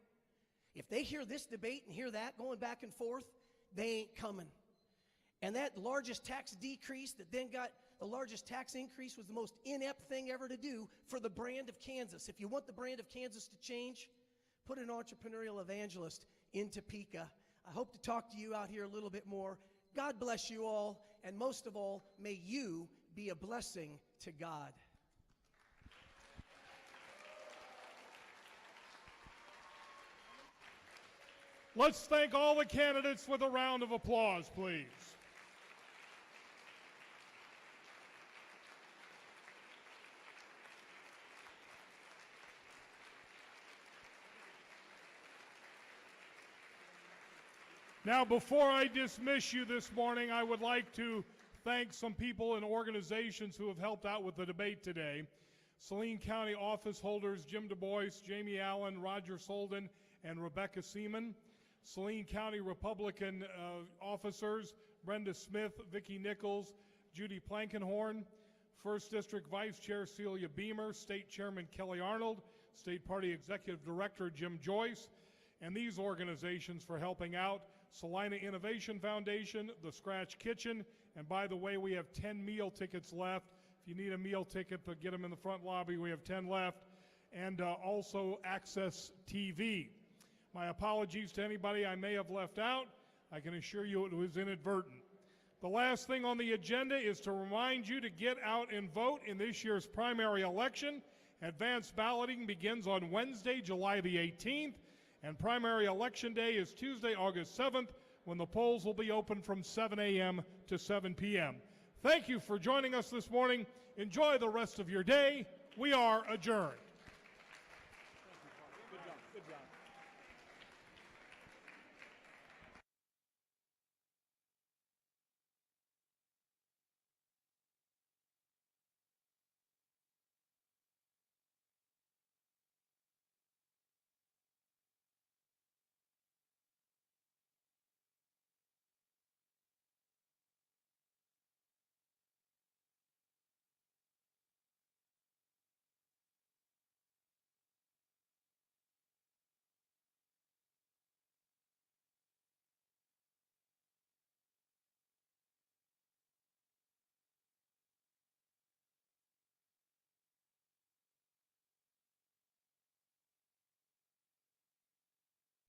if they hear this debate and hear that going back and forth, they ain't coming. And that largest tax decrease that then got the largest tax increase was the most inept thing ever to do for the brand of Kansas. If you want the brand of Kansas to change, put an entrepreneurial evangelist in Topeka. I hope to talk to you out here a little bit more. God bless you all, and most of all, may you be a blessing to God. Let's thank all the candidates with a round of applause, please. Now, before I dismiss you this morning, I would like to thank some people and organizations who have helped out with the debate today. Saline County office holders Jim Du Bois, Jamie Allen, Roger Solden, and Rebecca Seaman. Saline County Republican officers Brenda Smith, Vicki Nichols, Judy Plankenhorn. 1st District Vice Chair Celia Beamer, State Chairman Kelly Arnold, State Party Executive Director Jim Joyce, and these organizations for helping out. Salina Innovation Foundation, the Scratch Kitchen, and by the way, we have 10 meal tickets left. If you need a meal ticket, get them in the front lobby. We have 10 left. And also Access TV. My apologies to anybody I may have left out. I can assure you it was inadvertent. The last thing on the agenda is to remind you to get out and vote in this year's primary election. Advanced balloting begins on Wednesday, July the 18th. And primary election day is Tuesday, August 7th, when the polls will be open from 7 a.m. to 7 p.m. Thank you for joining us this morning. Enjoy the rest of your day. We are adjourned.